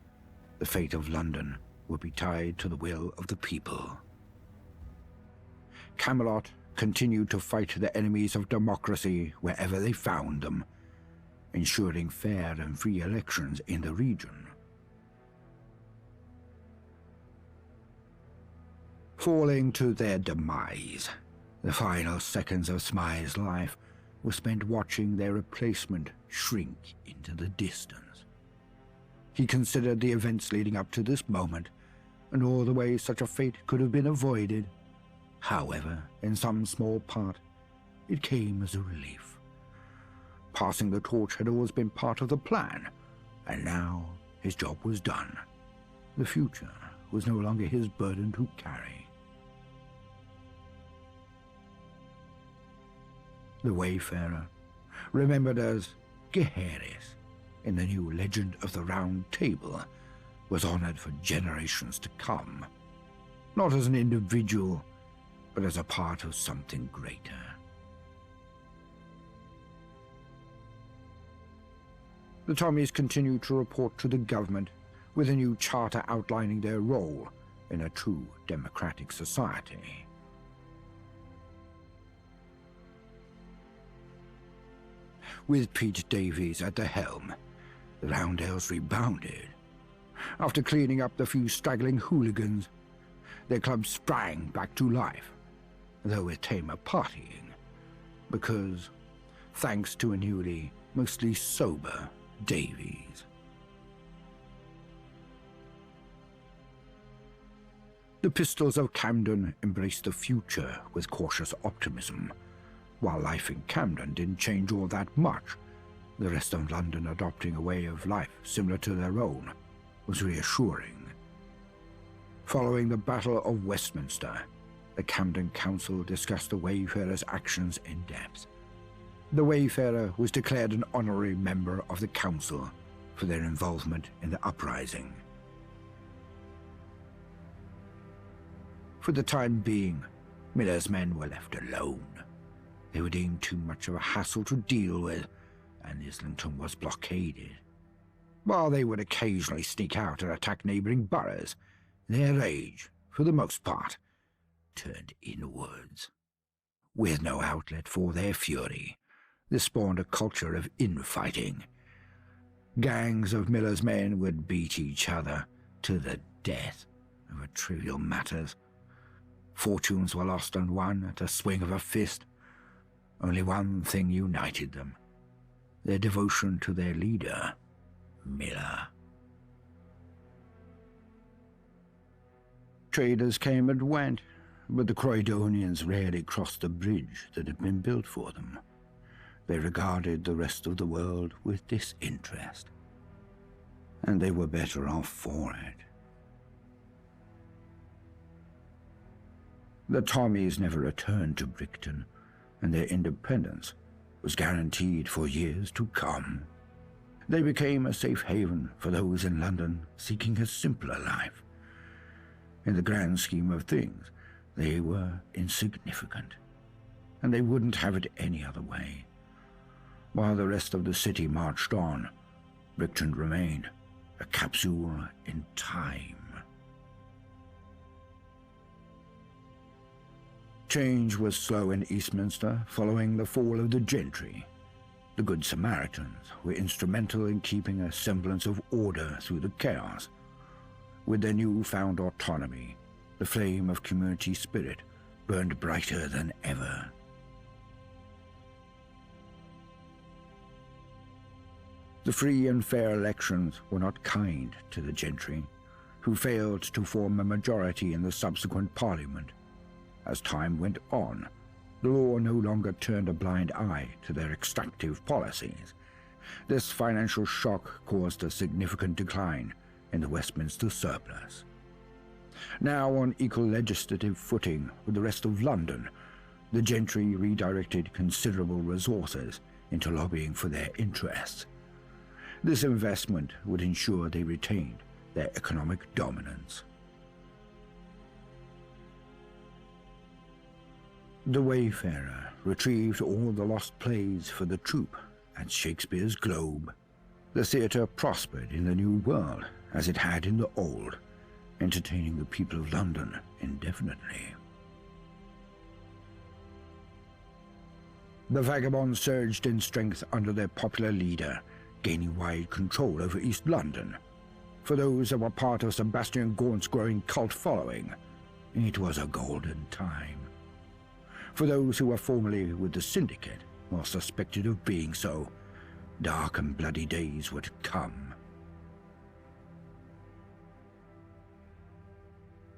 the fate of London would be tied to the will of the people. Camelot continued to fight the enemies of democracy wherever they found them, ensuring fair and free elections in the region. Falling to their demise, the final seconds of Smythe's life were spent watching their replacement shrink into the distance. He considered the events leading up to this moment, and all the ways such a fate could have been avoided. However, in some small part, it came as a relief. Passing the torch had always been part of the plan, and now his job was done. The future was no longer his burden to carry. The Wayfarer, remembered as Gaheris in the new legend of the Round Table, was honored for generations to come, not as an individual, but as a part of something greater. The Tommies continued to report to the government with a new charter outlining their role in a true democratic society. With Pete Davies at the helm, the Roundels rebounded. After cleaning up the few straggling hooligans, their club sprang back to life, though with tamer partying, because, thanks to a newly, mostly sober Davies. The Pistols of Camden embraced the future with cautious optimism. While life in Camden didn't change all that much, the rest of London adopting a way of life similar to their own was reassuring. Following the Battle of Westminster, the Camden Council discussed the Wayfarer's actions in depth. The Wayfarer was declared an honorary member of the Council for their involvement in the uprising. For the time being, Miller's men were left alone. They were deemed too much of a hassle to deal with, and Islington was blockaded. While they would occasionally sneak out and attack neighbouring boroughs, their rage, for the most part, turned inwards. With no outlet for their fury, this spawned a culture of infighting. Gangs of Miller's men would beat each other to the death over trivial matters. Fortunes were lost and won at a swing of a fist. Only one thing united them: their devotion to their leader, Miller. Traders came and went, but the Croydonians rarely crossed the bridge that had been built for them. They regarded the rest of the world with disinterest, and they were better off for it. The Tommies never returned to Brickton, and their independence was guaranteed for years to come. They became a safe haven for those in London seeking a simpler life. In the grand scheme of things, they were insignificant, and they wouldn't have it any other way. While the rest of the city marched on, Brickton remained a capsule in time. Change was slow in Eastminster following the fall of the gentry. The Good Samaritans were instrumental in keeping a semblance of order through the chaos. With their newfound autonomy, the flame of community spirit burned brighter than ever. The free and fair elections were not kind to the gentry, who failed to form a majority in the subsequent Parliament. As time went on, the law no longer turned a blind eye to their extractive policies. This financial shock caused a significant decline in the Westminster surplus. Now on equal legislative footing with the rest of London, the gentry redirected considerable resources into lobbying for their interests. This investment would ensure they retained their economic dominance. The Wayfarer retrieved all the lost plays for the troupe at Shakespeare's Globe. The theatre prospered in the new world as it had in the old, entertaining the people of London indefinitely. The vagabonds surged in strength under their popular leader, gaining wide control over East London. For those that were part of Sebastian Gaunt's growing cult following, it was a golden time. For those who were formerly with the Syndicate, or suspected of being so, dark and bloody days would come.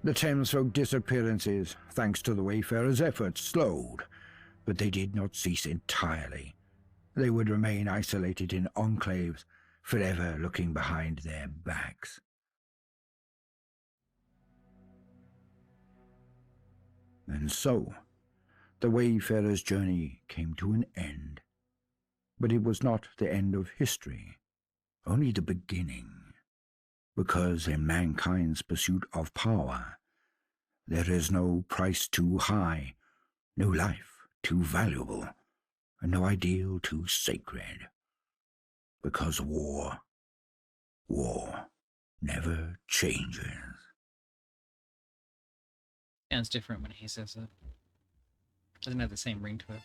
The Thamesfolk disappearances, thanks to the Wayfarers' efforts, slowed, but they did not cease entirely. They would remain isolated in enclaves, forever looking behind their backs. And so, the Wayfarer's journey came to an end. But it was not the end of history, only the beginning. Because in mankind's pursuit of power, there is no price too high, no life too valuable, and no ideal too sacred. Because war never changes. Sounds different when he says it. Doesn't have the same ring to it.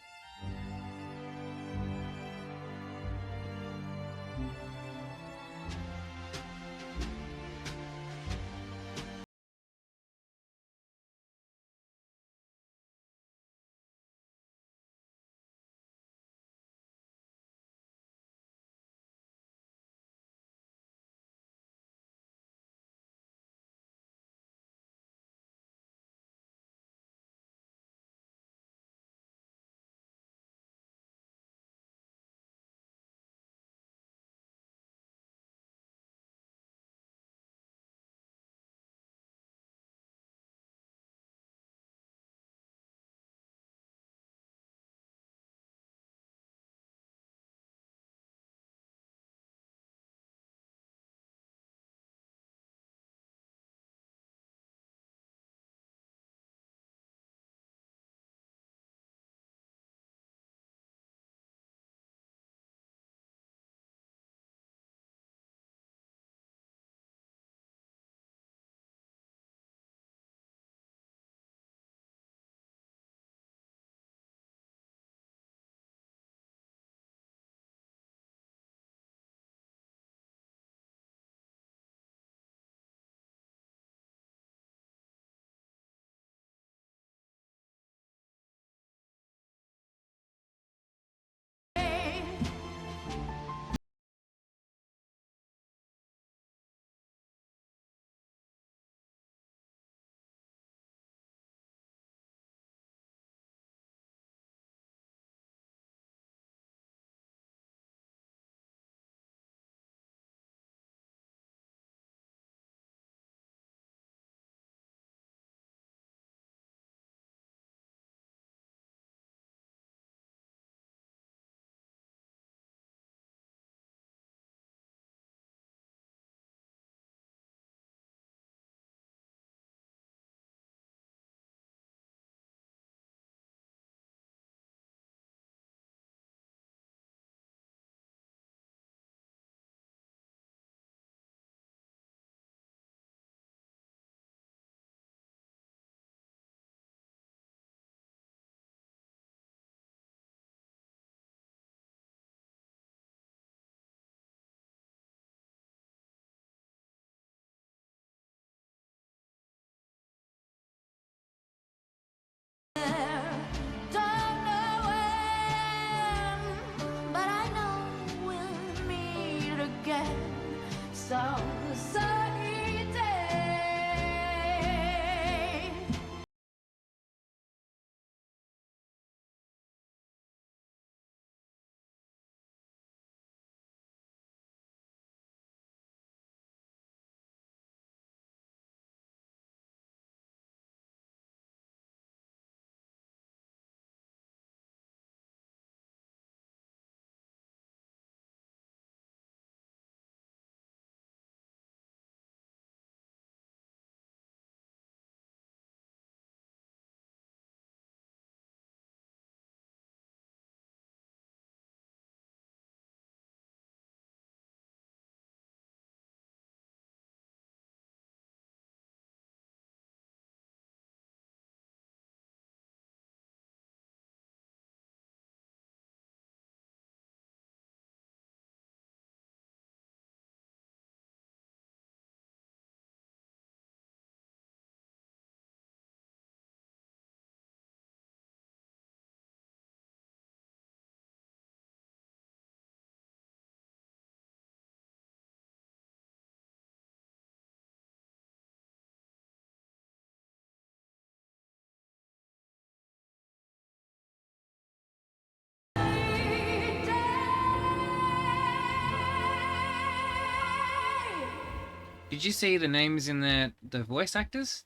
Did you see the names in the voice actors?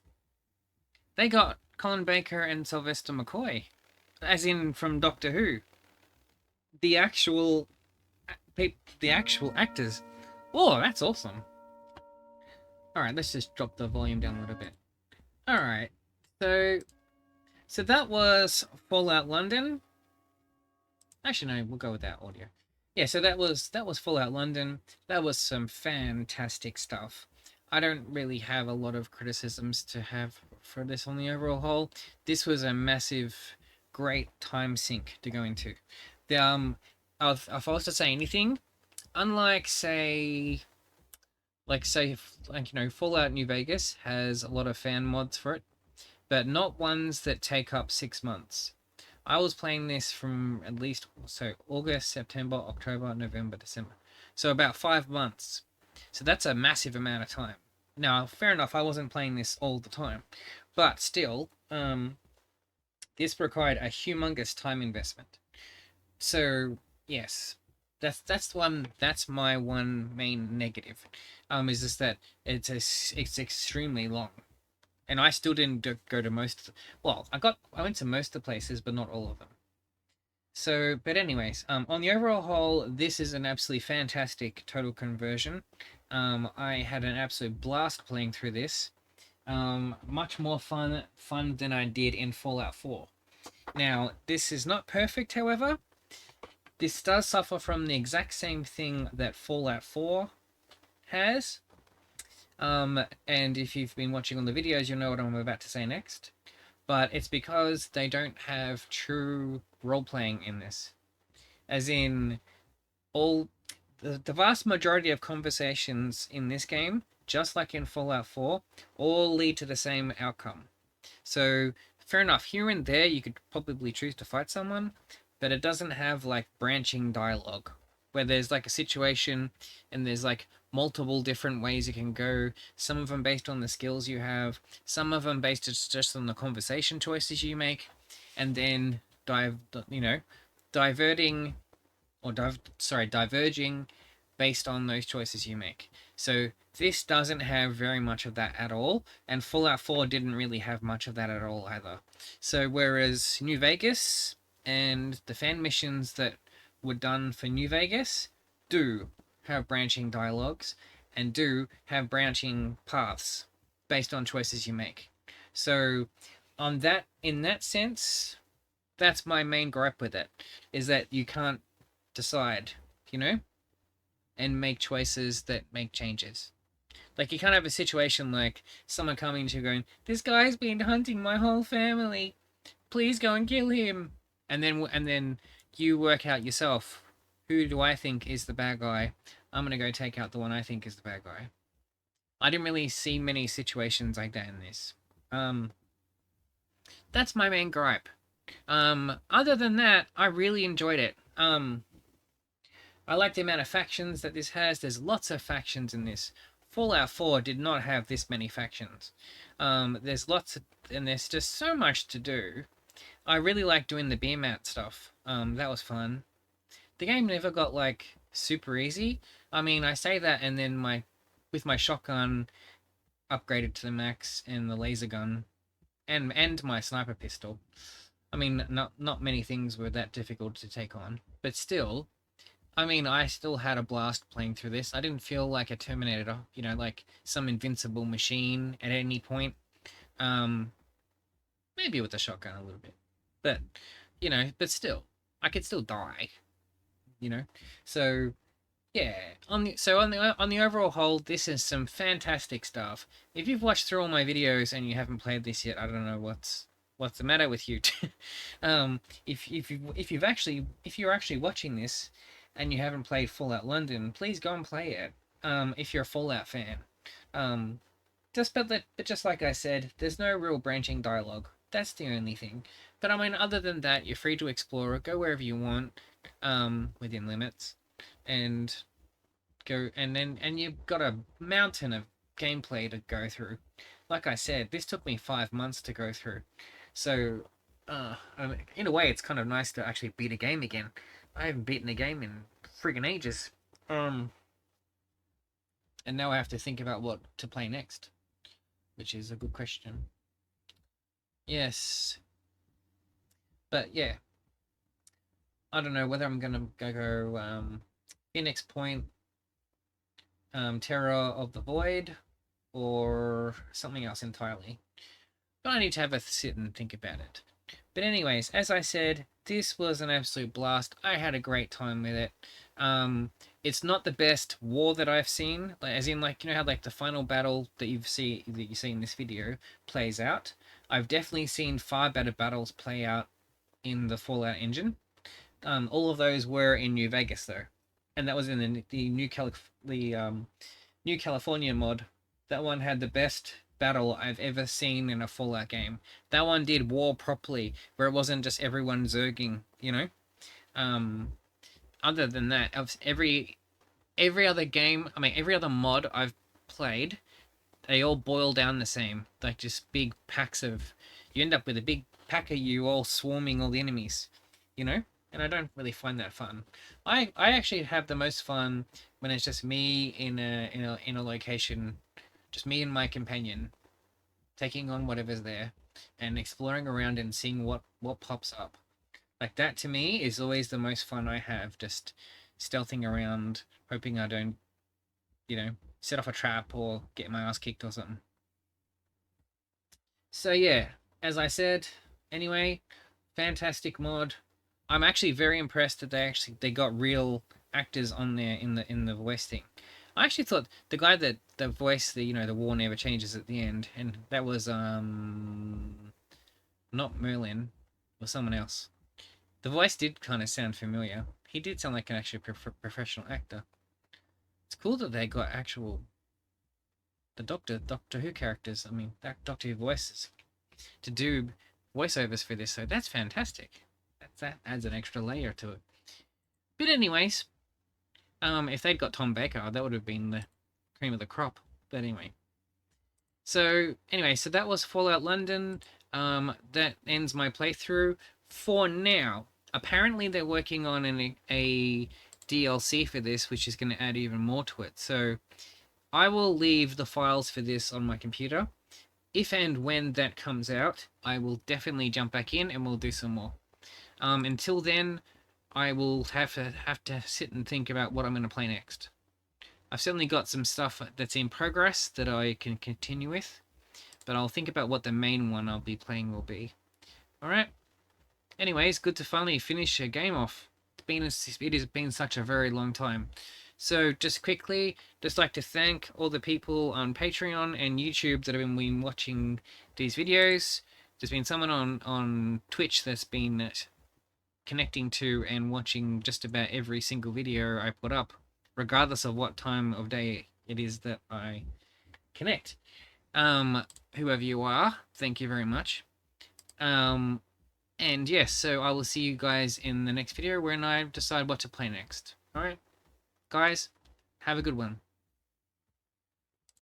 They got Colin Baker and Sylvester McCoy, as in from Doctor Who. The actual actors. Oh, that's awesome. All right, let's just drop the volume down a little bit. All right, so that was Fallout London. Actually, no, we'll go with that audio. Yeah, so that was Fallout London. That was some fantastic stuff. I don't really have a lot of criticisms to have for this on the overall whole. This was a massive, great time sink to go into. The if I was to say anything, unlike say, Fallout New Vegas has a lot of fan mods for it, but not ones that take up 6 months. I was playing this from at least August, September, October, November, December. So about 5 months. So that's a massive amount of time. Now, fair enough, I wasn't playing this all the time, but still, this required a humongous time investment. So yes, that's my one main negative, is just that it's extremely long. And I still didn't go to most. Well, I went to most of the places, but not all of them. So, but anyways, on the overall whole, this is an absolutely fantastic total conversion. I had an absolute blast playing through this. Much more fun than I did in Fallout 4. Now, this is not perfect, however. This does suffer from the exact same thing that Fallout 4 has. And if you've been watching on the videos, you'll know what I'm about to say next. But it's because they don't have true role-playing in this. As in, the vast majority of conversations in this game, just like in Fallout 4, all lead to the same outcome. So, fair enough, here and there you could probably choose to fight someone, but it doesn't have, like, branching dialogue, where there's, like, a situation, and there's, like, multiple different ways you can go, some of them based on the skills you have, some of them based just on the conversation choices you make, and then diverging based on those choices you make. So this doesn't have very much of that at all, and Fallout 4 didn't really have much of that at all either. So whereas New Vegas and the fan missions that were done for New Vegas do have branching dialogues and do have branching paths based on choices you make. So in that sense, that's my main gripe with it, is that you can't decide, and make choices that make changes. Like, you can't have a situation like someone coming to you going, this guy's been hunting my whole family, please go and kill him, and then you work out yourself, who do I think is the bad guy? I'm gonna go take out the one I think is the bad guy. I didn't really see many situations like that in this. That's my main gripe. Other than that, I really enjoyed it. I like the amount of factions that this has. There's lots of factions in this. Fallout 4 did not have this many factions. There's just so much to do. I really like doing the beer mat stuff. That was fun. The game never got, like, super easy. I mean, I say that, and then with my shotgun upgraded to the max, and the laser gun, and my sniper pistol. I mean, not many things were that difficult to take on, but still, I mean, I still had a blast playing through this. I didn't feel like a Terminator, like some invincible machine at any point. Maybe with the shotgun a little bit, but but still, I could still die. So yeah, on the overall whole, this is some fantastic stuff. If you've watched through all my videos and you haven't played this yet, I don't know what's the matter with you. If you're actually watching this and you haven't played Fallout London, please go and play it. If you're a Fallout fan. Just like I said, there's no real branching dialogue. That's the only thing. But I mean, other than that, you're free to explore it, go wherever you want, within limits, and you've got a mountain of gameplay to go through. Like I said, this took me 5 months to go through. So, in a way, it's kind of nice to actually beat a game again. I haven't beaten a game in friggin' ages. And now I have to think about what to play next, which is a good question. Yes. But yeah. I don't know whether I'm gonna go Phoenix Point, Terror of the Void, or something else entirely. But I need to have a sit and think about it. But anyways, as I said, this was an absolute blast. I had a great time with it. It's not the best war that I've seen, like, as in, like, you know how like the final battle that you see in this video plays out. I've definitely seen far better battles play out in the Fallout engine. All of those were in New Vegas though, and that was in the New California mod. That one had the best battle I've ever seen in a Fallout game. That one did war properly, where it wasn't just everyone zerging, you know. Other than that, of every other game, I mean every other mod I've played, they all boil down the same, like just big packs of. You end up with a big pack of you all swarming all the enemies, you know. And I don't really find that fun. I actually have the most fun when it's just me in a location, just me and my companion, taking on whatever's there, and exploring around and seeing what pops up. Like that to me is always the most fun I have. Just stealthing around, hoping I don't, you know, set off a trap or get my ass kicked or something. So yeah, as I said, anyway, fantastic mod. I'm actually very impressed that they got real actors on there in the voice thing. I actually thought the guy that the voice the the war never changes at the end, and that was not Merlin, or someone else. The voice did kind of sound familiar. He did sound like an actual professional actor. It's cool that they got actual the Doctor Who characters. I mean, that Doctor Who voices to do voiceovers for this, so that's fantastic. That adds an extra layer to it. But anyways, if they'd got Tom Baker, that would have been the cream of the crop. But anyway. So anyway, so that was Fallout London. That ends my playthrough for now. Apparently they're working on a DLC for this, which is going to add even more to it. So I will leave the files for this on my computer. If and when that comes out, I will definitely jump back in and we'll do some more. Until then, I will have to sit and think about what I'm going to play next. I've certainly got some stuff that's in progress that I can continue with, but I'll think about what the main one I'll be playing will be. Alright. Anyways, good to finally finish a game off. It has been such a very long time. So just quickly, just like to thank all the people on Patreon and YouTube that have been watching these videos. There's been someone on Twitch that's been connecting to and watching just about every single video I put up, regardless of what time of day it is that I connect. Whoever you are, thank you very much. And yes, so I will see you guys in the next video when I decide what to play next. Alright, guys, have a good one.